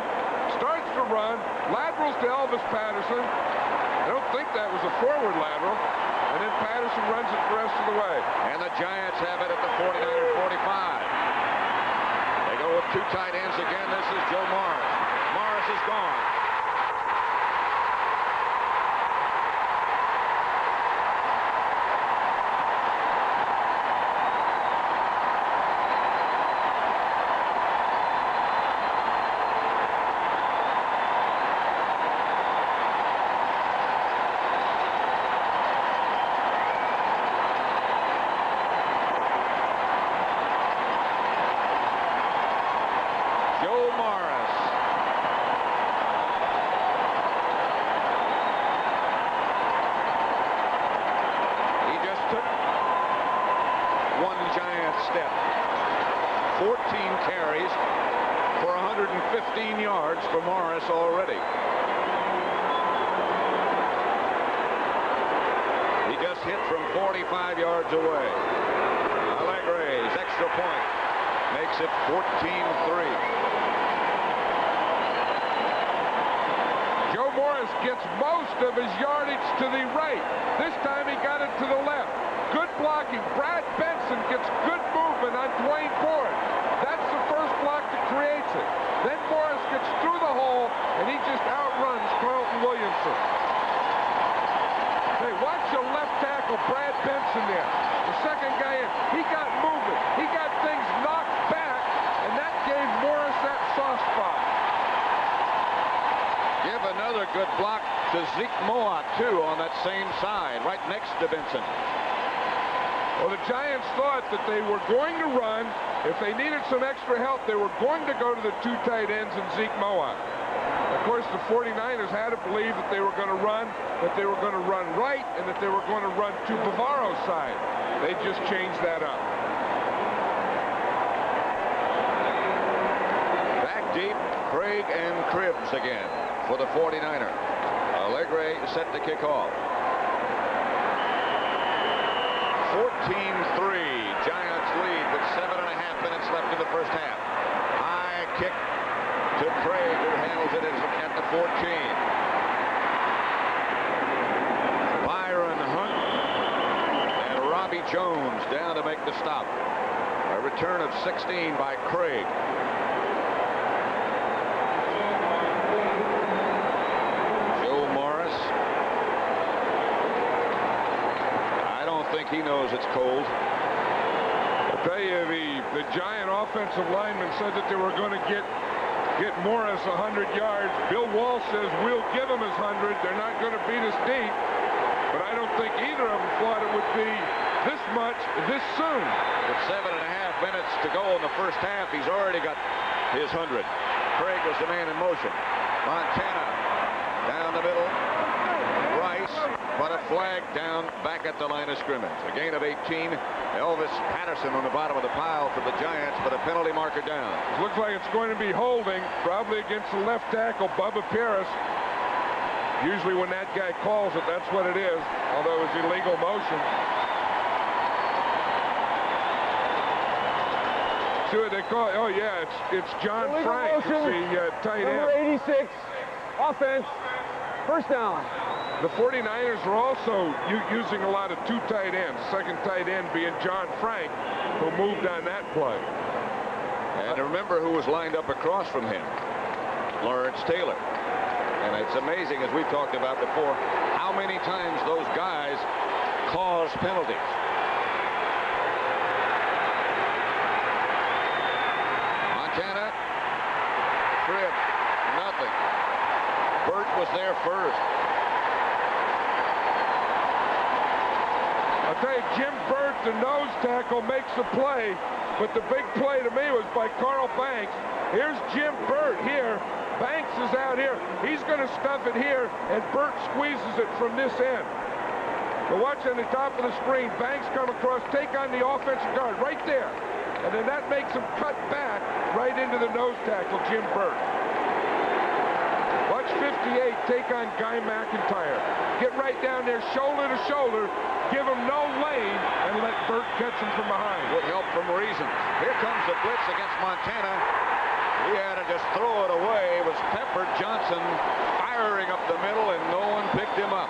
starts to run, laterals to Elvis Patterson. I don't think that was a forward lateral. And then Patterson runs it the rest of the way. And the Giants have it at the 49ers 45. They go with 2 tight ends again. This is Joe Morris. Morris is gone. Step. 14 carries for 115 yards for Morris already. He just hit from 45 yards away. Allegre's extra point makes it 14-3. Joe Morris gets most of his yardage to the right. This time he got it to the left. Good blocking. Brad Benson gets good movement on Dwayne Ford. That's the first block that creates it. Then Morris gets through the hole, and he just outruns Carlton Williamson. Hey, watch the left tackle, Brad Benson there. The second guy in. He got movement. He got things knocked back, and that gave Morris that soft spot. Give another good block to Zeke Moat, too, on that same side, right next to Benson. Well, the Giants thought that they were going to run. If they needed some extra help, they were going to go to the 2 tight ends and Zeke Moat. Of course, the 49ers had to believe that they were going to run, that they were going to run right, and that they were going to run to Bavaro's side. They just changed that up. Craig and Cribbs again for the 49er. Allegre set to kick off. 14-3. Giants lead with 7.5 minutes left in the first half. High kick to Craig, who handles it at the 14. Byron Hunt and Robbie Jones down to make the stop. A return of 16 by Craig. Joe Morris. I don't think he knows it's cold. I'll tell you, the Giant offensive lineman said that they were going to get Morris 100 yards. Bill Walsh says we'll give him his 100. They're not going to beat us deep. But I don't think either of them thought it would be this much this soon. With 7.5 minutes to go in the first half, he's already got his 100. Craig was the man in motion. Montana down the middle. Rice, but a flag down back at the line of scrimmage. A gain of 18. Elvis Patterson on the bottom of the pile for the Giants, but a penalty marker down. It looks like it's going to be holding, probably against the left tackle, Bubba Pierce. Usually when that guy calls it, that's what it is, although it was illegal motion. See what they call it? Oh, yeah, it's John Frank. It's the tight end. Number 86, offense, first down. The 49ers are also using a lot of two tight ends. Second tight end being John Frank, who moved on that play. And remember who was lined up across from him. Lawrence Taylor. And it's amazing, as we've talked about before, how many times those guys cause penalties. Montana. Cribb. Nothing. Burt was there first. I'll tell you, Jim Burt, the nose tackle, makes the play, but the big play to me was by Carl Banks. Here's Jim Burt here. Banks is out here. He's going to stuff it here, and Burt squeezes it from this end. But watch on the top of the screen. Banks come across, take on the offensive guard right there. And then that makes him cut back right into the nose tackle, Jim Burt. Watch 58 take on Guy McIntyre. Get right down there, shoulder to shoulder. Give him no lane and let Burt catch him from behind. Would help from reasons. Here comes the blitz against Montana. He had to just throw it away. It was Pepper Johnson firing up the middle, and no one picked him up.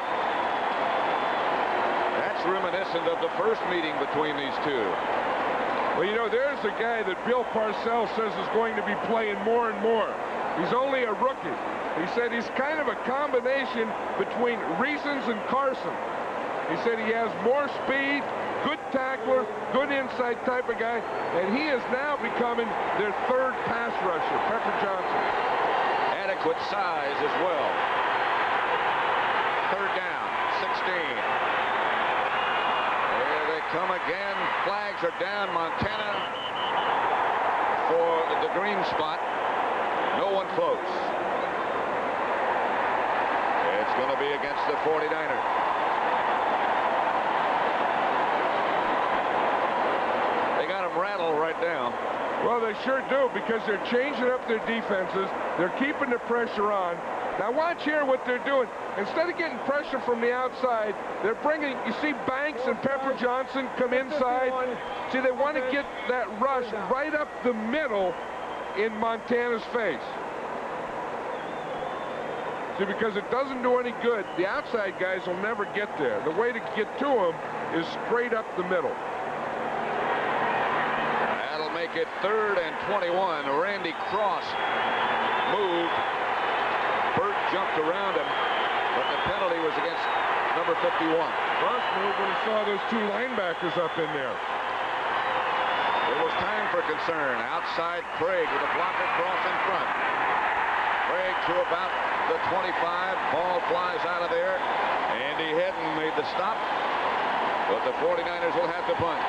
That's reminiscent of the first meeting between these two. Well, you know, there's a guy that Bill Parcells says is going to be playing more and more. He's only a rookie. He said he's kind of a combination between Reasons and Carson. He said he has more speed, good tackler, good inside type of guy, and he is now becoming their third pass rusher, Pepper Johnson. Adequate size as well. Third down, 16. There they come again. Flags are down. Montana for the green spot. No one floats. It's going to be against the 49ers. Rattle right now. Well, they sure do, because they're changing up their defenses. They're keeping the pressure on. Now watch here what they're doing. Instead of getting pressure from the outside, they're bringing, you see Banks and Pepper Johnson come inside. See, they want to get that rush right up the middle in Montana's face. See, because it doesn't do any good. The outside guys will never get there. The way to get to them is straight up the middle. Make it 3rd and 21. Randy Cross moved. Burt jumped around him, but the penalty was against number 51. Cross moved when he saw those two linebackers up in there. It was time for concern. Outside Craig with a blocker cross in front. Craig to about the 25. Ball flies out of there. Andy Hedden made the stop, but the 49ers will have to punt.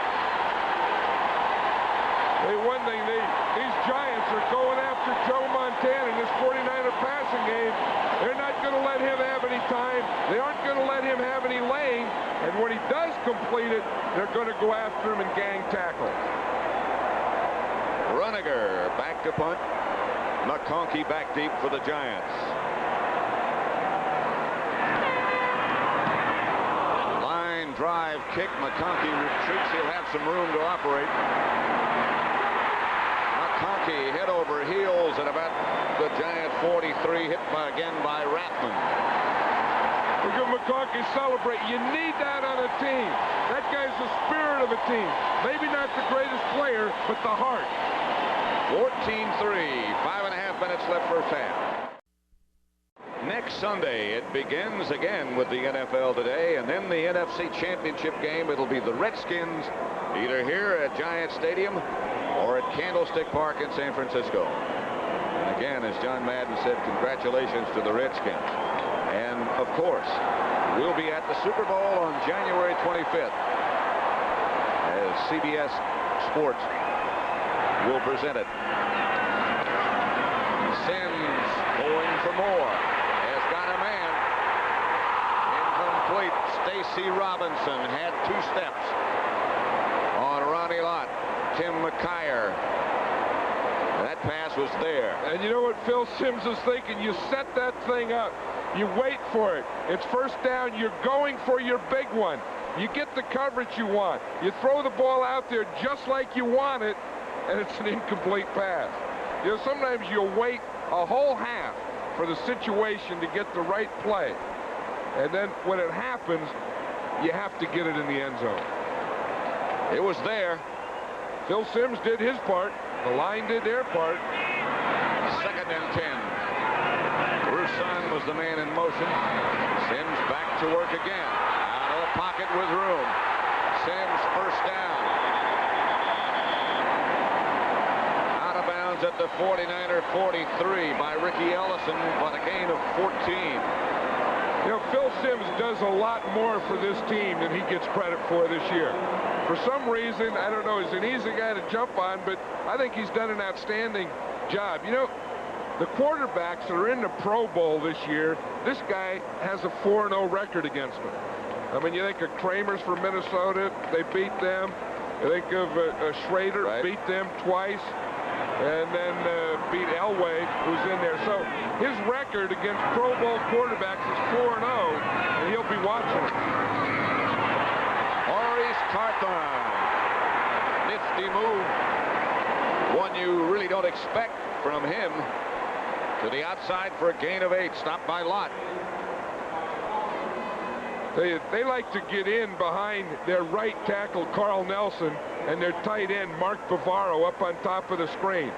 One thing, these Giants are going after Joe Montana in this 49er passing game. They're not going to let him have any time. They aren't going to let him have any lane. And when he does complete it, they're going to go after him and gang tackle. Runiger back to punt. McConkey back deep for the Giants. Line drive kick. McConkey retreats. He'll have some room to operate. McConkey head over heels at about the Giant 43, hit again by Rathman. Look at McConkey celebrate. You need that on a team. That guy's the spirit of a team. Maybe not the greatest player, but the heart. 14-3, 5.5 minutes left first half. Next Sunday, it begins again with the NFL today, and then the NFC Championship game. It'll be the Redskins, either here at Giant Stadium or at Candlestick Park in San Francisco. And again, as John Madden said, congratulations to the Redskins. And, of course, we'll be at the Super Bowl on January 25th as CBS Sports will present it. Sims going for more. Has got a man. Incomplete. Stacy Robinson had 2 steps on Ronnie Lott. Tim McKyer. That pass was there. And you know what Phil Sims is thinking? You set that thing up. You wait for it. It's first down. You're going for your big one. You get the coverage you want. You throw the ball out there just like you want it, and it's an incomplete pass. You know, sometimes you'll wait a whole half for the situation to get the right play. And then when it happens, you have to get it in the end zone. It was there. Phil Sims did his part. The line did their part. 2nd and 10. Roussan was the man in motion. Sims back to work again. Out of the pocket with room. Sims first down. Out of bounds at the 49er 43 by Ricky Ellison, but a gain of 14. You know, Phil Sims does a lot more for this team than he gets credit for this year. For some reason, I don't know, he's an easy guy to jump on, but I think he's done an outstanding job. You know, the quarterbacks that are in the Pro Bowl this year, this guy has a 4-0 record against them. I mean, you think of Kramer's from Minnesota, they beat them. You think of Schrader, right, beat them twice, and then beat Elway, who's in there. So his record against Pro Bowl quarterbacks is 4-0, and he'll be watching it. Maurice Carthon. Nifty move. One you really don't expect from him. To the outside for a gain of 8. Stopped by Lott. They like to get in behind their right tackle, Carl Nelson, and their tight end, Mark Bavaro, up on top of the screen.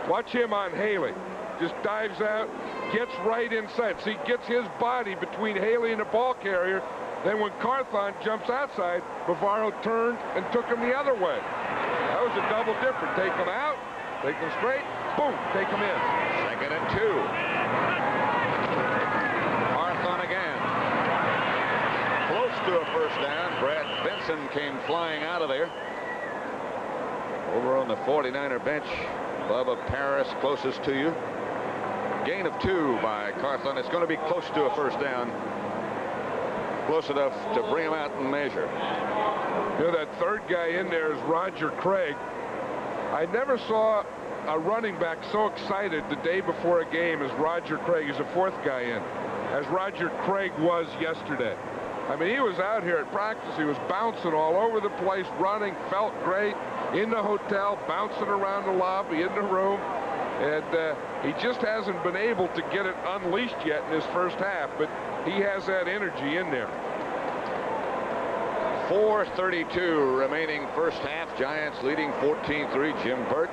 Watch him on Haley. Just dives out, gets right inside. See, gets his body between Haley and the ball carrier. Then when Carthon jumps outside, Bavaro turned and took him the other way. That was a double dipper. Take him out, take him straight, boom, take him in. 2nd and 2. Carthon again. Close to a first down. Brad Benson came flying out of there. Over on the 49er bench, Bubba Paris closest to you. Gain of 2 by Carthon. It's going to be close to a first down. Close enough to bring him out and measure. You know, that third guy in there is Roger Craig. I never saw a running back so excited the day before a game as Roger Craig. He's the 4th guy in, as Roger Craig was yesterday. I mean, he was out here at practice. He was bouncing all over the place, running, felt great, in the hotel, bouncing around the lobby, in the room. And he just hasn't been able to get it unleashed yet in his first half, but he has that energy in there. 4:32 remaining first half. Giants leading 14-3. Jim Burt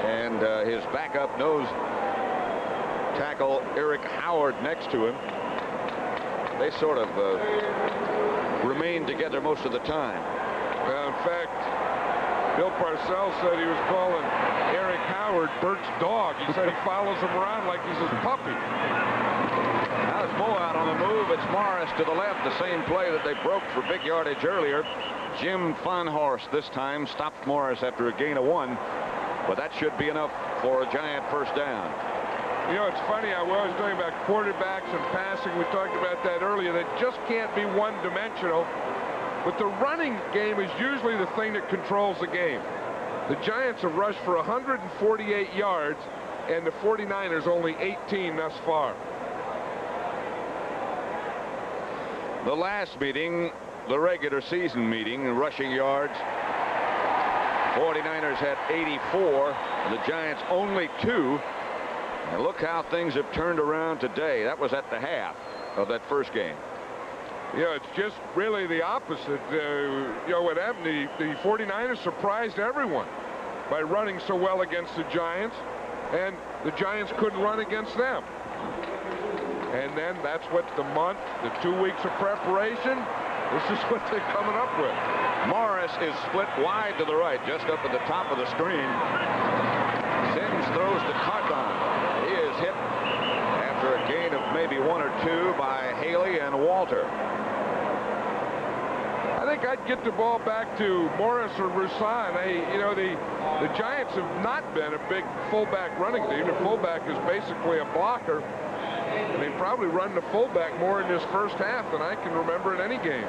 and his backup nose tackle Eric Howard next to him. They sort of remain together most of the time. In fact, Bill Parcells said he was calling Eric Howard Bert's dog. He said he follows him around like he's his puppy. Now it's Moe out on the move. It's Morris to the left. The same play that they broke for big yardage earlier. Jim Fonhorst this time stopped Morris after a gain of 1. But that should be enough for a Giant first down. You know, it's funny how we're always talking about quarterbacks and passing. We talked about that earlier. That just can't be one-dimensional. But the running game is usually the thing that controls the game. The Giants have rushed for 148 yards, and the 49ers only 18 thus far. The last meeting, the regular season meeting, rushing yards, 49ers had 84, the Giants only 2. And look how things have turned around today. That was at the half of that first game. Yeah, it's just really the opposite. You know what happened? The 49ers surprised everyone by running so well against the Giants, and the Giants couldn't run against them. And then that's what the 2 weeks of preparation, this is what they're coming up with. Morris is split wide to the right, just up at the top of the screen. Sims throws to Cardon. He is hit after a gain of maybe 1 or 2 by Haley and Walter. I think I'd get the ball back to Morris or Roussan. You know, the Giants have not been a big fullback running team. The fullback is basically a blocker. And they probably run the fullback more in this first half than I can remember in any game.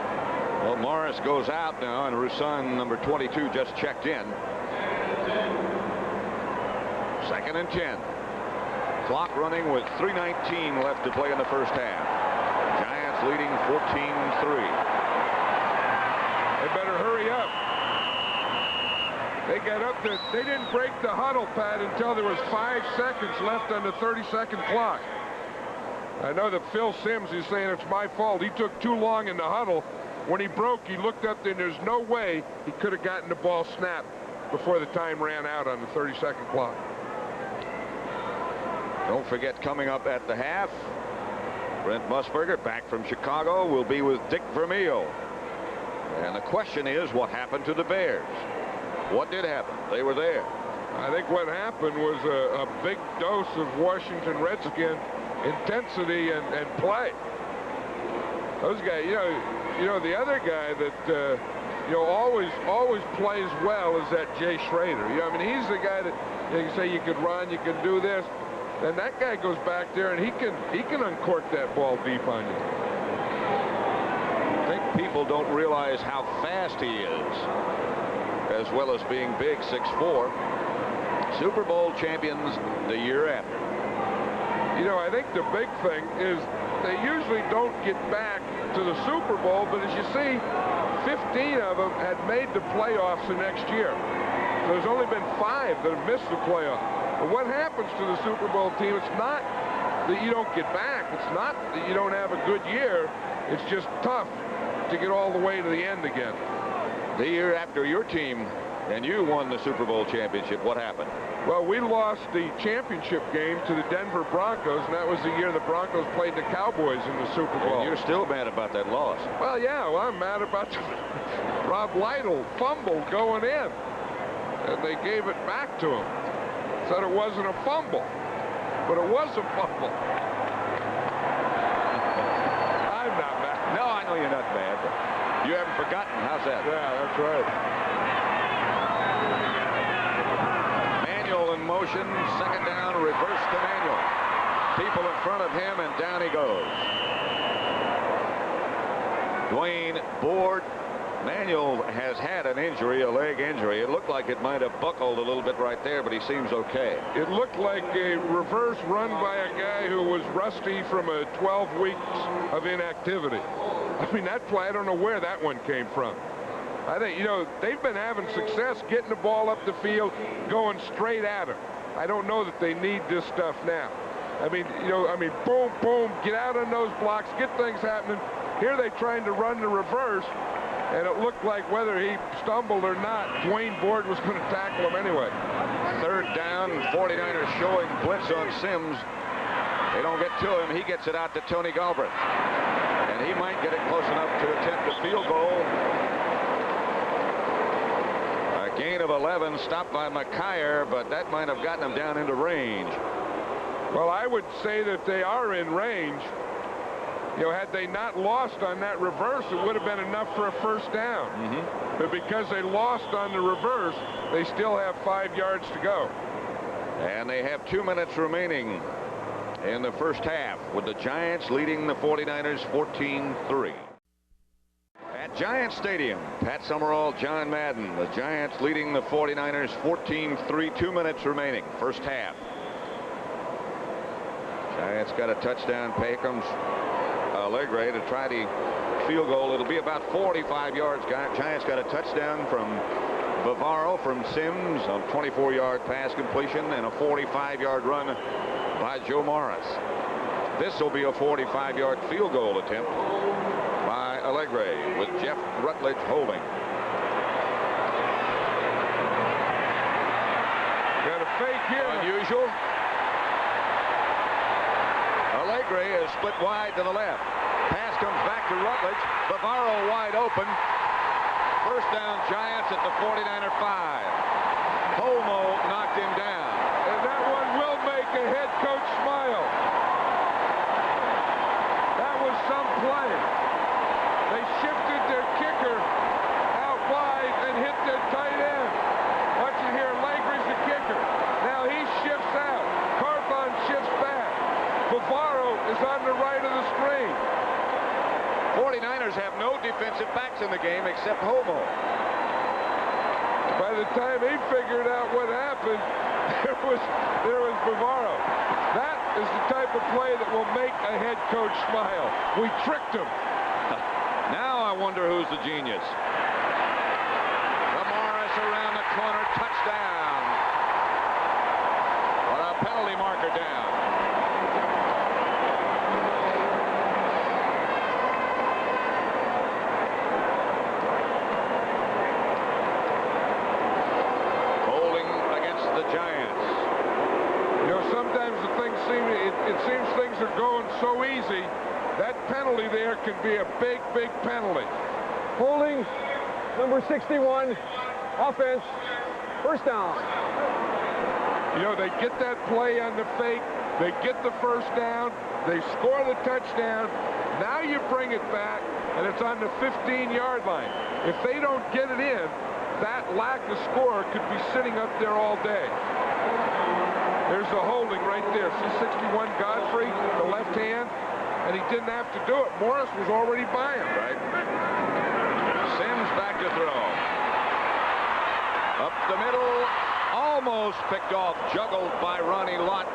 Well, Morris goes out now, and Roussan, number 22, just checked in. 2nd and 10. Clock running with 3:19 left to play in the first half. Giants leading 14-3. They better hurry up. They got up there. They didn't break the huddle, Pat, until there was 5 seconds left on the 30-second clock. I know that Phil Sims is saying it's my fault. He took too long in the huddle. When he broke, he looked up there, and there's no way he could have gotten the ball snapped before the time ran out on the 30-second clock. Don't forget, coming up at the half, Brent Musburger, back from Chicago, will be with Dick Vermeil. And the question is, what happened to the Bears? What did happen? They were there. I think what happened was a big dose of Washington Redskin intensity and play. Those guys, you know, the other guy that always plays well is that Jay Schrader. You know, I mean, he's the guy that you can say you could run, you can do this, and that guy goes back there and he can uncork that ball deep on you. I think people don't realize how fast he is, as well as being big, 6'4". Super Bowl champions the year after. You know, I think the big thing is they usually don't get back to the Super Bowl, but as you see, 15 of them had made the playoffs the next year. So there's only been 5 that have missed the playoff. But what happens to the Super Bowl team, it's not that you don't get back. It's not that you don't have a good year. It's just tough to get all the way to the end again. The year after your team and you won the Super Bowl championship, what happened? Well, we lost the championship game to the Denver Broncos, and that was the year the Broncos played the Cowboys in the Super Bowl. And you're still mad about that loss. Well, yeah, well, I'm mad about Rob Lytle fumble going in, and they gave it back to him. Said it wasn't a fumble, but it was a fumble. I'm not mad. No, I know you're not mad, but you haven't forgotten. How's that? Yeah, that's right. In motion, 2nd down, reverse to Manuel. People in front of him, and down he goes. Dwayne Board. Manuel has had an injury, a leg injury. It looked like it might have buckled a little bit right there, but he seems okay. It looked like a reverse run by a guy who was rusty from a 12 weeks of inactivity. I mean, that play, I don't know where that one came from. I think, you know, they've been having success getting the ball up the field, going straight at her. I don't know that they need this stuff now. I mean, boom, boom, get out on those blocks, get things happening. Here they're trying to run the reverse, and it looked like whether he stumbled or not, Dwayne Board was going to tackle him anyway. 3rd down, 49ers showing blitz on Sims. They don't get to him. He gets it out to Tony Galbraith. And he might get it close enough to attempt a field goal. Gain of 11, stopped by McKyer, but that might have gotten him down into range. Well, I would say that they are in range. You know, had they not lost on that reverse, it would have been enough for a 1st down. But because they lost on the reverse, they still have 5 yards to go. And they have 2 minutes remaining in the first half, with the Giants leading the 49ers 14-3. At Giants Stadium, Pat Summerall, John Madden. The Giants leading the 49ers 14-3, 2 minutes remaining, first half. Giants got a touchdown. Here comes Allegre to try the field goal. It'll be about 45 yards. Giants got a touchdown from Bavaro from Sims on 24-yard pass completion and a 45-yard run by Joe Morris. This will be a 45-yard field goal attempt by Allegre with Jeff Rutledge holding. Got a fake here. Unusual. Allegre is split wide to the left. Pass comes back to Rutledge. Bavaro wide open. First down, Giants at the 49er 5. Homo knocked him down. And that one will make a head coach smile. That was some play. They shifted their kicker out wide and hit their tight end. Watch it here. Allegre's the kicker. Now he shifts out. Carthon shifts back. Bavaro is on the right of the screen. 49ers have no defensive backs in the game except Homo. By the time he figured out what happened, there was Bavaro. That is the type of play that will make a head coach smile. We tricked him. Now I wonder who's the genius. The Morris around the corner, touchdown. What a penalty marker down. It seems things are going so easy. That penalty there can be a big, big penalty. Holding number 61. Offense. First down. You know, they get that play on the fake. They get the first down. They score the touchdown. Now you bring it back, and it's on the 15-yard line. If they don't get it in, that lack of score could be sitting up there all day. There's the holding right there. See 61 Godfrey, the left hand, and he didn't have to do it. Morris was already by him. Right. Sims back to throw. Up the middle, almost picked off, juggled by Ronnie Lott.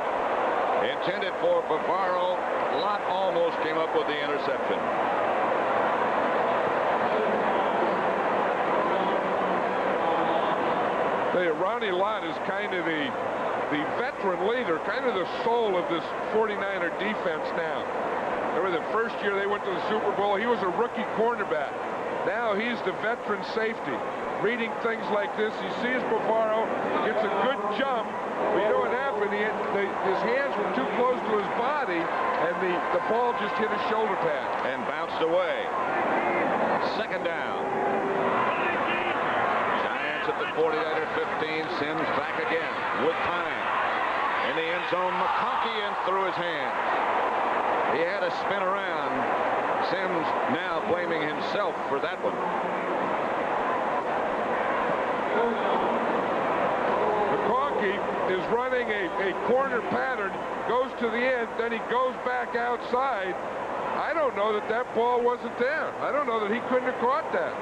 Intended for Bavaro. Lott almost came up with the interception. Ronnie Lott is kind of the veteran leader, kind of the soul of this 49er defense now. Remember the first year they went to the Super Bowl, he was a rookie cornerback. Now he's the veteran safety. Reading things like this, he sees Bavaro, gets a good jump, but you know what happened? His hands were too close to his body, and the ball just hit his shoulder pad. And bounced away. Second down. Giants at the 49er 15. Sims back again with time. In the end zone, McConkey in through his hand. He had to spin around. Sims now blaming himself for that one. McConkey is running a corner pattern, goes to the end, then he goes back outside. I don't know that that ball wasn't there. I don't know that he couldn't have caught that.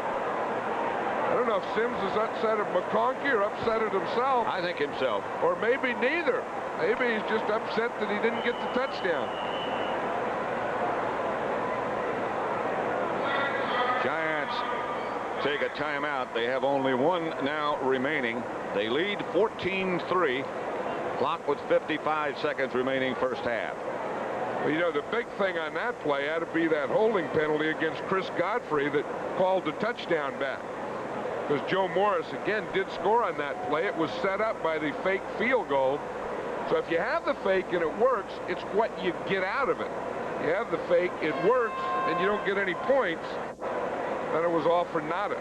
I don't know if Sims is upset at McConkey or upset at himself. I think himself. Or maybe neither. Maybe he's just upset that he didn't get the touchdown. Giants take a timeout. They have only one now remaining. They lead 14-3. Clock with 55 seconds remaining first half. Well, you know, the big thing on that play had to be that holding penalty against Chris Godfrey that called the touchdown back. Because Joe Morris, again, did score on that play. It was set up by the fake field goal. So if you have the fake and it works, it's what you get out of it. You have the fake, it works, and you don't get any points, then it was all for nada.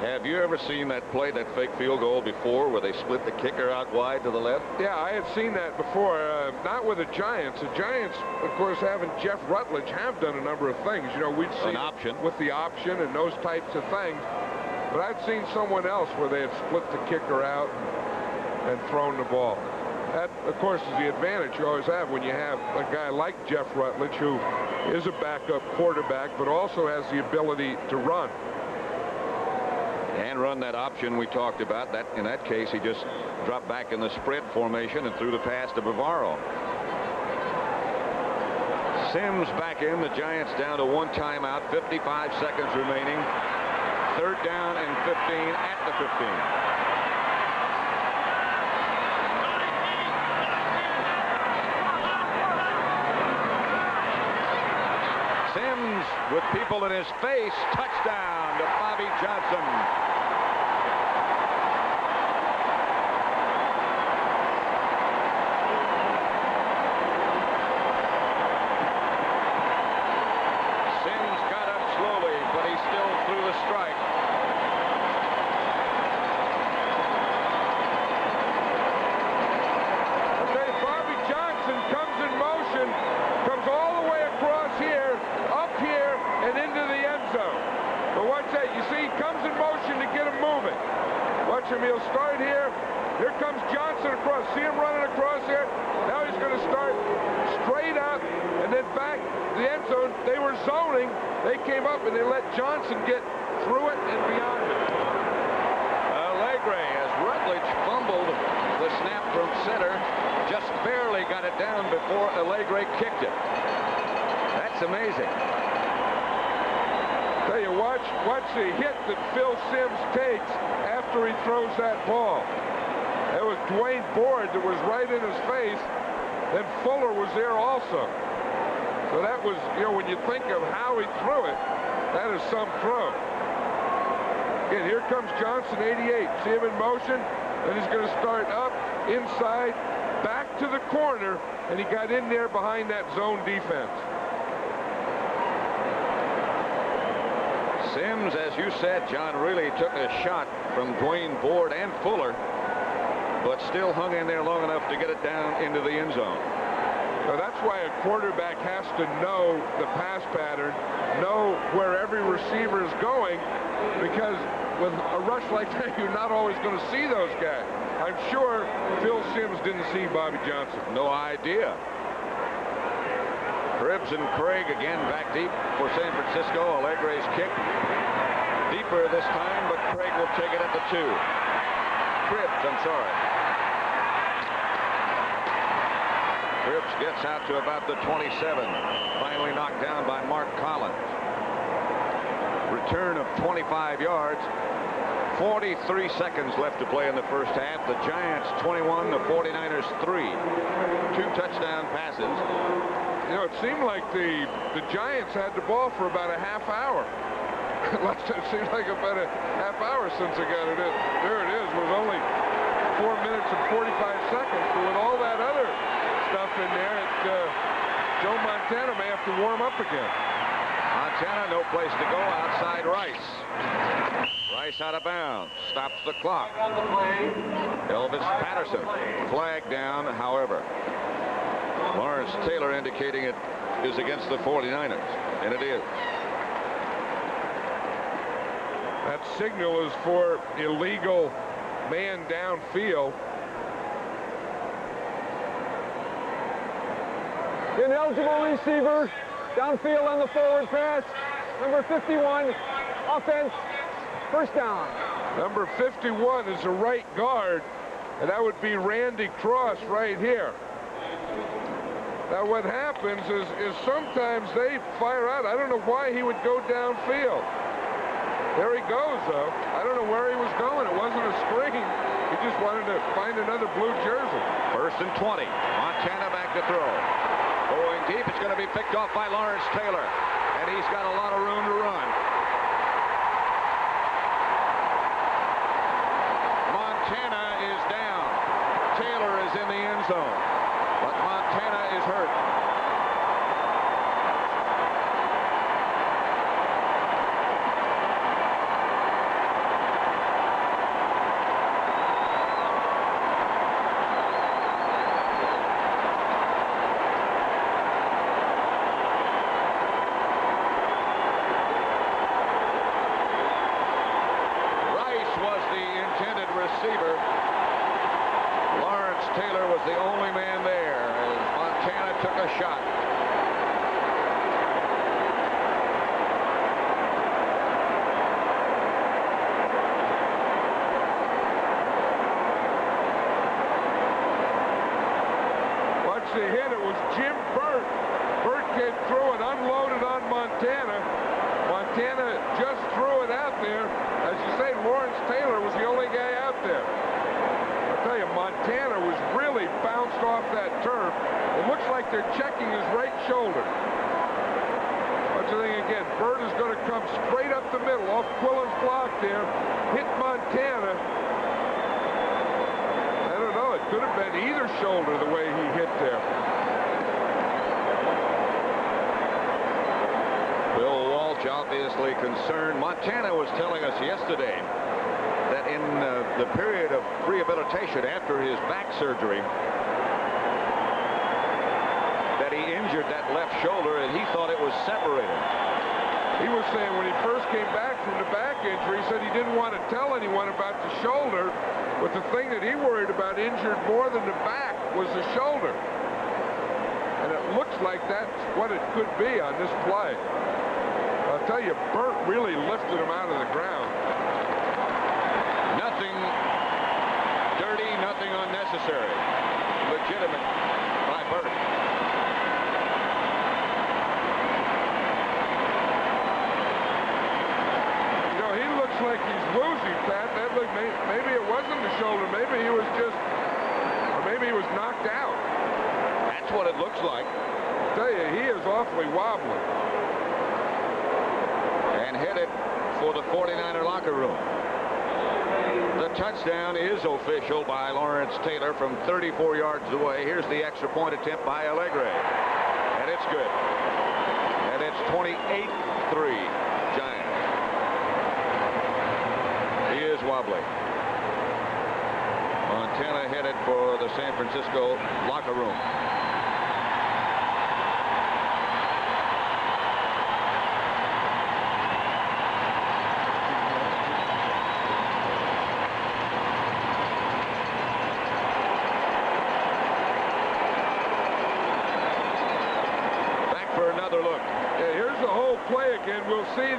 Have you ever seen that play, that fake field goal before, where they split the kicker out wide to the left? Yeah, I have seen that before, not with the Giants. The Giants, of course, having Jeff Rutledge, have done a number of things. You know, we've seen an option with the option and those types of things. But I've seen someone else where they had split the kicker out and thrown the ball. That, of course, is the advantage you always have when you have a guy like Jeff Rutledge, who is a backup quarterback, but also has the ability to run. And run that option we talked about. That in that case, he just dropped back in the spread formation and threw the pass to Bavaro. Sims back in. The Giants down to 1 timeout. 55 seconds remaining. 3rd down and 15 at the 15. Sims with people in his face. Touchdown to Bobby Johnson. Sims got up slowly, but he still threw the strike. Okay, Bobby Johnson comes in motion, comes all the way across here, up here, and into the end zone. But watch that. You see, he comes in motion to get him moving. Watch him. He'll start here. Here comes Johnson across. See him running across here? Now he's going to start straight up and then back to the end zone. They were zoning. They came up and they let Johnson get through it and beyond it. Allegre, as Rutledge fumbled the snap from center, just barely got it down before Allegre kicked it. That's amazing. Tell you, watch the hit that Phil Sims takes after he throws that ball. That was Dwayne Board that was right in his face. Then Fuller was there also. So that was, you know, when you think of how he threw it, that is some throw. Again, here comes Johnson, 88. See him in motion, and he's going to start up, inside, back to the corner, and he got in there behind that zone defense. Sims, as you said, John, really took a shot from Dwayne Board and Fuller, but still hung in there long enough to get it down into the end zone. So that's why a quarterback has to know the pass pattern, know where every receiver is going, because with a rush like that, you're not always going to see those guys. I'm sure Phil Sims didn't see Bobby Johnson. No idea. Cribbs and Craig again back deep for San Francisco. Allegre's kick deeper this time, but Craig will take it at the 2. Cribbs, I'm sorry. Cribbs gets out to about the 27. Finally knocked down by Mark Collins. Return of 25 yards. 43 seconds left to play in the first half. The Giants 21, the 49ers 3. 2 touchdown passes. You know, it seemed like the Giants had the ball for about a half hour. It seemed like about a half hour since they got it in. There it is. It was only 4 minutes and 45 seconds. But with all that other stuff in there, Joe Montana may have to warm up again. Montana, no place to go outside Rice. Rice out of bounds. Stops the clock. Elvis Patterson. Flag down, however. Lawrence Taylor indicating it is against the 49ers. And it is. That signal is for illegal man downfield. Ineligible receiver. Downfield on the forward pass. Number 51. Offense. First down. Number 51 is a right guard, and that would be Randy Cross right here. Now what happens is sometimes they fire out. I don't know why he would go downfield. There he goes, though. I don't know where he was going. It wasn't a screen. He just wanted to find another blue jersey. 1st and 20. Montana back to throw. Going deep. It's going to be picked off by Lawrence Taylor. And he's got a lot of room to run. Montana is down. Taylor is in the end zone. But Montana is hurt. Rice was the intended receiver. Lawrence Taylor was the only man there as Montana took a shot. Watch actually hit it was Jim Burt. Burt came through and unloaded on Montana. Montana just threw it out there. As you say, Lawrence Taylor was the only guy out there. I'll tell you, Montana was really bounced off that turf. It looks like they're checking his right shoulder. Watch the thing again. Burt is going to come straight up the middle off Quillen's block there. Hit Montana. I don't know. It could have been either shoulder the way he hit there. Bill Walsh obviously concerned. Montana was telling us yesterday that in the period of rehabilitation after his back surgery, that he injured that left shoulder and he thought it was separated. He was saying when he first came back from the back injury, he said he didn't want to tell anyone about the shoulder, but the thing that he worried about injured more than the back was the shoulder. And it looks like that's what it could be on this play. I'll tell you, Burt really lifted him out of the ground. Nothing dirty, nothing unnecessary. Legitimate by Burt. He looks like he's woozy, Pat. That look, maybe it wasn't the shoulder. Maybe he was just, or maybe he was knocked out. That's what it looks like. I tell you, he is awfully wobbly. And headed for the 49er locker room. The touchdown is official by Lawrence Taylor from 34 yards away. Here's the extra point attempt by Allegre. And it's good. And it's 28-3 Giants. He is wobbly. Montana headed for the San Francisco locker room. Back for another look. Yeah, here's the whole play again. We'll see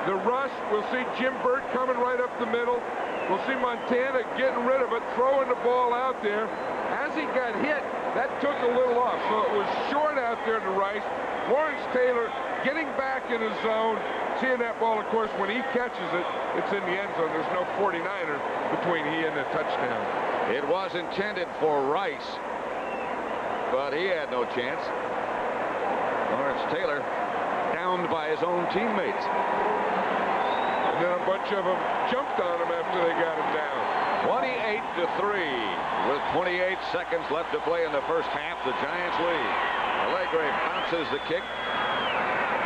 the rush. We'll see Jim Burt coming right up the middle. We'll see Montana getting rid of it, throwing the ball out there. As he got hit, that took a little off, so it was short out there to Rice. Lawrence Taylor getting back in his zone, seeing that ball. Of course, when he catches it, it's in the end zone. There's no 49er between he and the touchdown. It was intended for Rice, but he had no chance. Lawrence Taylor downed by his own teammates. And then a bunch of them jumped on him after they got him down. 28-3 with 28 seconds left to play in the first half. The Giants lead. Allegre bounces the kick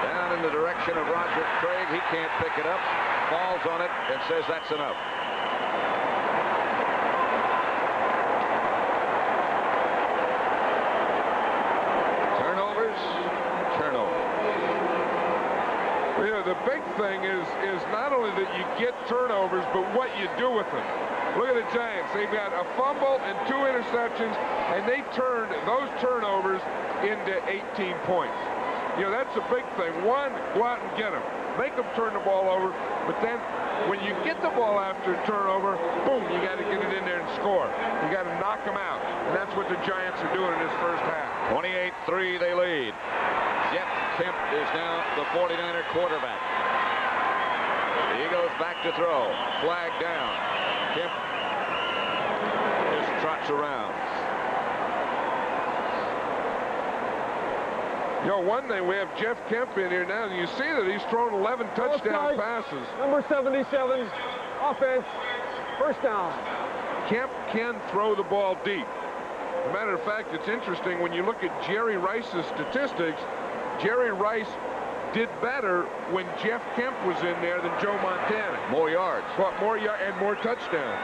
down in the direction of Roger Craig. He can't pick it up, falls on it, and says that's enough. Turnovers. You know, the big thing is not only that you get turnovers, but what you do with them. Look at the Giants. They've got a fumble and 2 interceptions, and they turned those turnovers into 18 points. You know, that's a big thing. One, go out and get them. Make them turn the ball over, but then when you get the ball after a turnover, boom, you got to get it in there and score. You got to knock them out, and that's what the Giants are doing in this first half. 28-3 they lead. Jeff Temp is now the 49er quarterback. He goes back to throw. Flag down. Temp just trots around. You know, one thing, we have Jeff Kemp in here now, and you see that he's thrown 11 touchdown passes. Number 77, offense, first down. Kemp can throw the ball deep. As a matter of fact, it's interesting when you look at Jerry Rice's statistics. Jerry Rice did better when Jeff Kemp was in there than Joe Montana. More yards. But more and more touchdowns.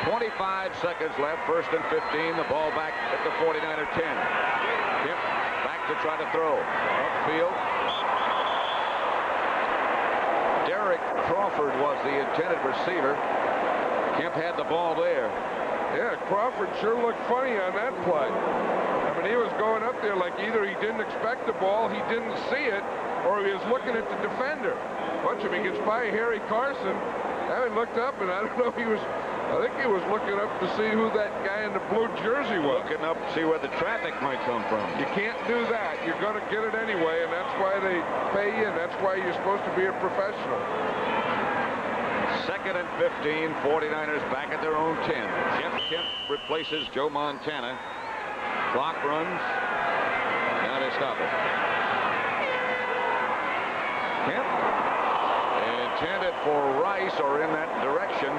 25 seconds left, first and 15. The ball back at the 49er 10. Kemp back to try to throw. Upfield. Derek Crawford was the intended receiver. Kemp had the ball there. Yeah, Crawford sure looked funny on that play. I mean, he was going up there like either he didn't expect the ball, he didn't see it, or he was looking at the defender. Watch him, he gets by Harry Carson. I looked up, and I don't know, I think he was looking up to see who that guy in the blue jersey was. Looking up to see where the traffic might come from. You can't do that. You're going to get it anyway, and that's why they pay you, and that's why you're supposed to be a professional. 2nd and 15, 49ers back at their own 10. Jeff Kemp replaces Joe Montana. Clock runs. Now they stop it. Kemp intended for Rice, or in that direction.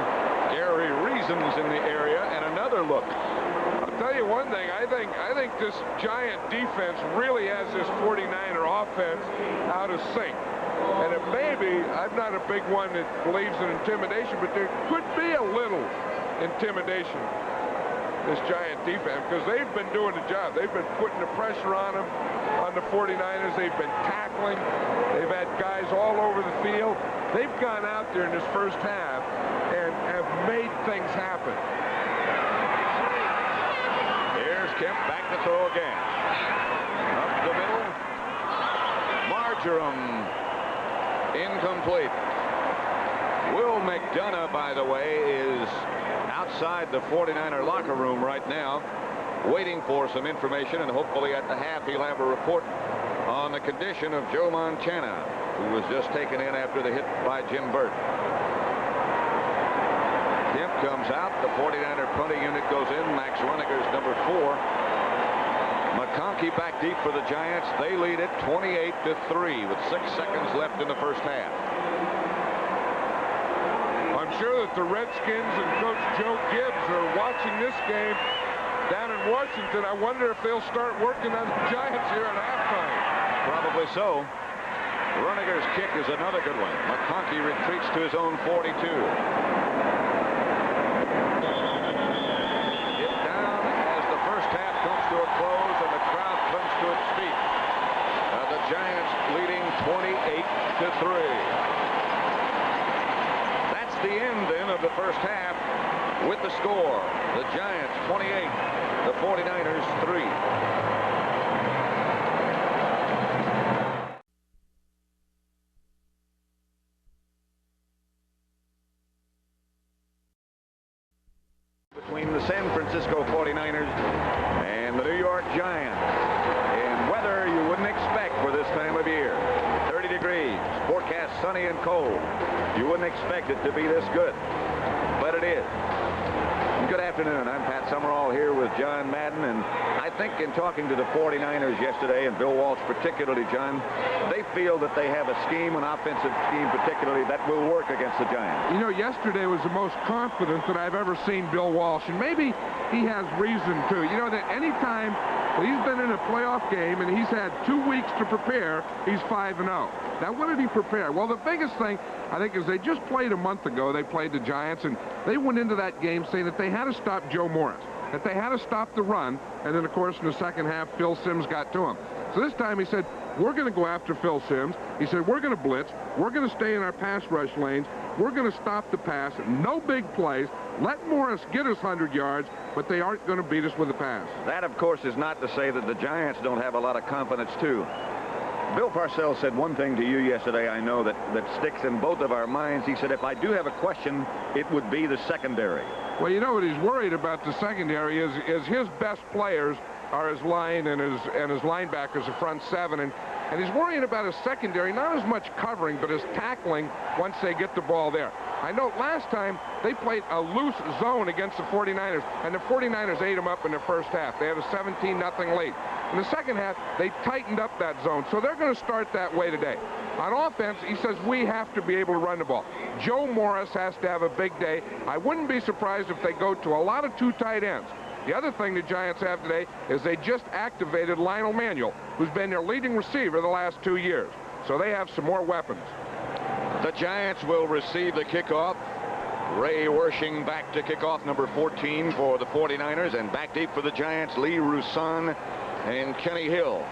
Gary Reason's in the area, and another look. I'll tell you one thing. I think this Giant defense really has this 49er offense out of sync. And it may be, I'm not a big one that believes in intimidation, but there could be a little intimidation, this Giant defense, because they've been doing the job. They've been putting the pressure on them, on the 49ers. They've been tackling. They've had guys all over the field. They've gone out there in this first half and have made things happen. Here's Kemp back to throw again. Up the middle. Marjoram. Incomplete. Will McDonough, by the way, is outside the 49er locker room right now, waiting for some information, and hopefully at the half he'll have a report on the condition of Joe Montana, who was just taken in after the hit by Jim Burt. Kemp comes out. The 49er punting unit goes in. Max Runniger's number 4. McConkey back deep for the Giants. They lead it 28-3 with 6 seconds left in the first half. I'm sure that the Redskins and Coach Joe Gibbs are watching this game down in Washington. I wonder if they'll start working on the Giants here at halftime. Probably so. Runniger's kick is another good one. McConkey retreats to his own 42. To a close, and the crowd comes to its feet. The Giants leading 28-3. That's the end then of the first half with the score. The Giants 28, the 49ers 3. Between the San Francisco 49ers and the New York Giants, in weather you wouldn't expect for this time of year. 30 degrees, forecast sunny and cold. You wouldn't expect it to be this good, but it is. Good afternoon. I'm Pat Summerall here with John Madden, and I think in talking to the 49ers yesterday, and Bill Walsh particularly, John, they feel that they have a scheme, an offensive scheme particularly, that will work against the Giants. You know, yesterday was the most confident that I've ever seen Bill Walsh, and maybe he has reason to. You know, that any time he's been in a playoff game and he's had 2 weeks to prepare, he's 5-0. Now, what did he prepare? Well, the biggest thing, I think, is they just played a month ago. They played the Giants, and they went into that game saying that they had to stop Joe Morris, that they had to stop the run, and then, of course, in the second half, Phil Simms got to him. So this time he said, we're going to go after Phil Simms. He said, we're going to blitz. We're going to stay in our pass rush lanes. We're going to stop the pass. No big plays. Let Morris get us 100 yards, but they aren't going to beat us with the pass. That, of course, is not to say that the Giants don't have a lot of confidence, too. Bill Parcells said one thing to you yesterday, I know, that sticks in both of our minds. He said, if I do have a question, it would be the secondary. Well, you know what he's worried about the secondary is his best players are his line and his linebackers, the front 7, and he's worrying about his secondary, not as much covering, but his tackling once they get the ball there. I know last time they played a loose zone against the 49ers, and the 49ers ate them up in the first half. They had a 17-0 lead. In the second half, they tightened up that zone, so they're going to start that way today. On offense, he says we have to be able to run the ball. Joe Morris has to have a big day. I wouldn't be surprised if they go to a lot of 2 tight ends. The other thing the Giants have today is they just activated Lionel Manuel, who's been their leading receiver the last 2 years. So they have some more weapons. The Giants will receive the kickoff. Ray Wersching back to kickoff number 14 for the 49ers, and back deep for the Giants, Lee Roussan and Kenny Hill.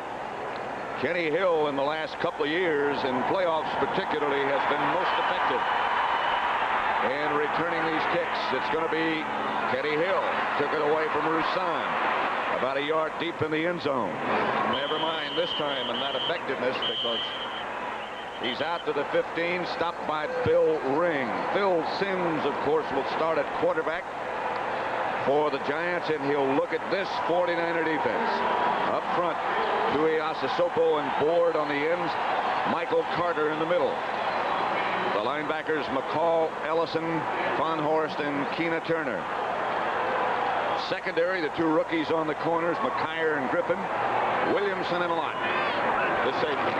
Kenny Hill in the last couple of years, in playoffs particularly, has been most effective. And returning these kicks, it's going to be Kenny Hill. Took it away from Roussan. About a yard deep in the end zone. Never mind this time and that effectiveness, because he's out to the 15, stopped by Bill Ring. Phil Simms, of course, will start at quarterback for the Giants, and he'll look at this 49er defense. Up front, Tui Asasopo and Board on the ends, Michael Carter in the middle. The linebackers, McCall, Ellison, Von Horst, and Keena Turner. Secondary, the two rookies on the corners, McKyer and Griffin, Williamson and Lott. The safety.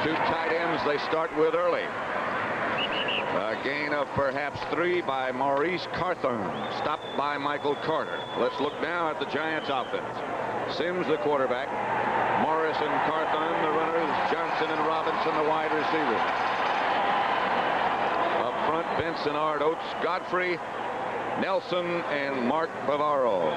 Two tight ends they start with early. A gain of perhaps 3 by Maurice Carthon, stopped by Michael Carter. Let's look now at the Giants offense. Sims, the quarterback. Morris and Carthon, the runners. Johnson and Robinson, the wide receivers. Up front, Benson, Ard, Oates, Godfrey, Nelson, and Mark Bavaro.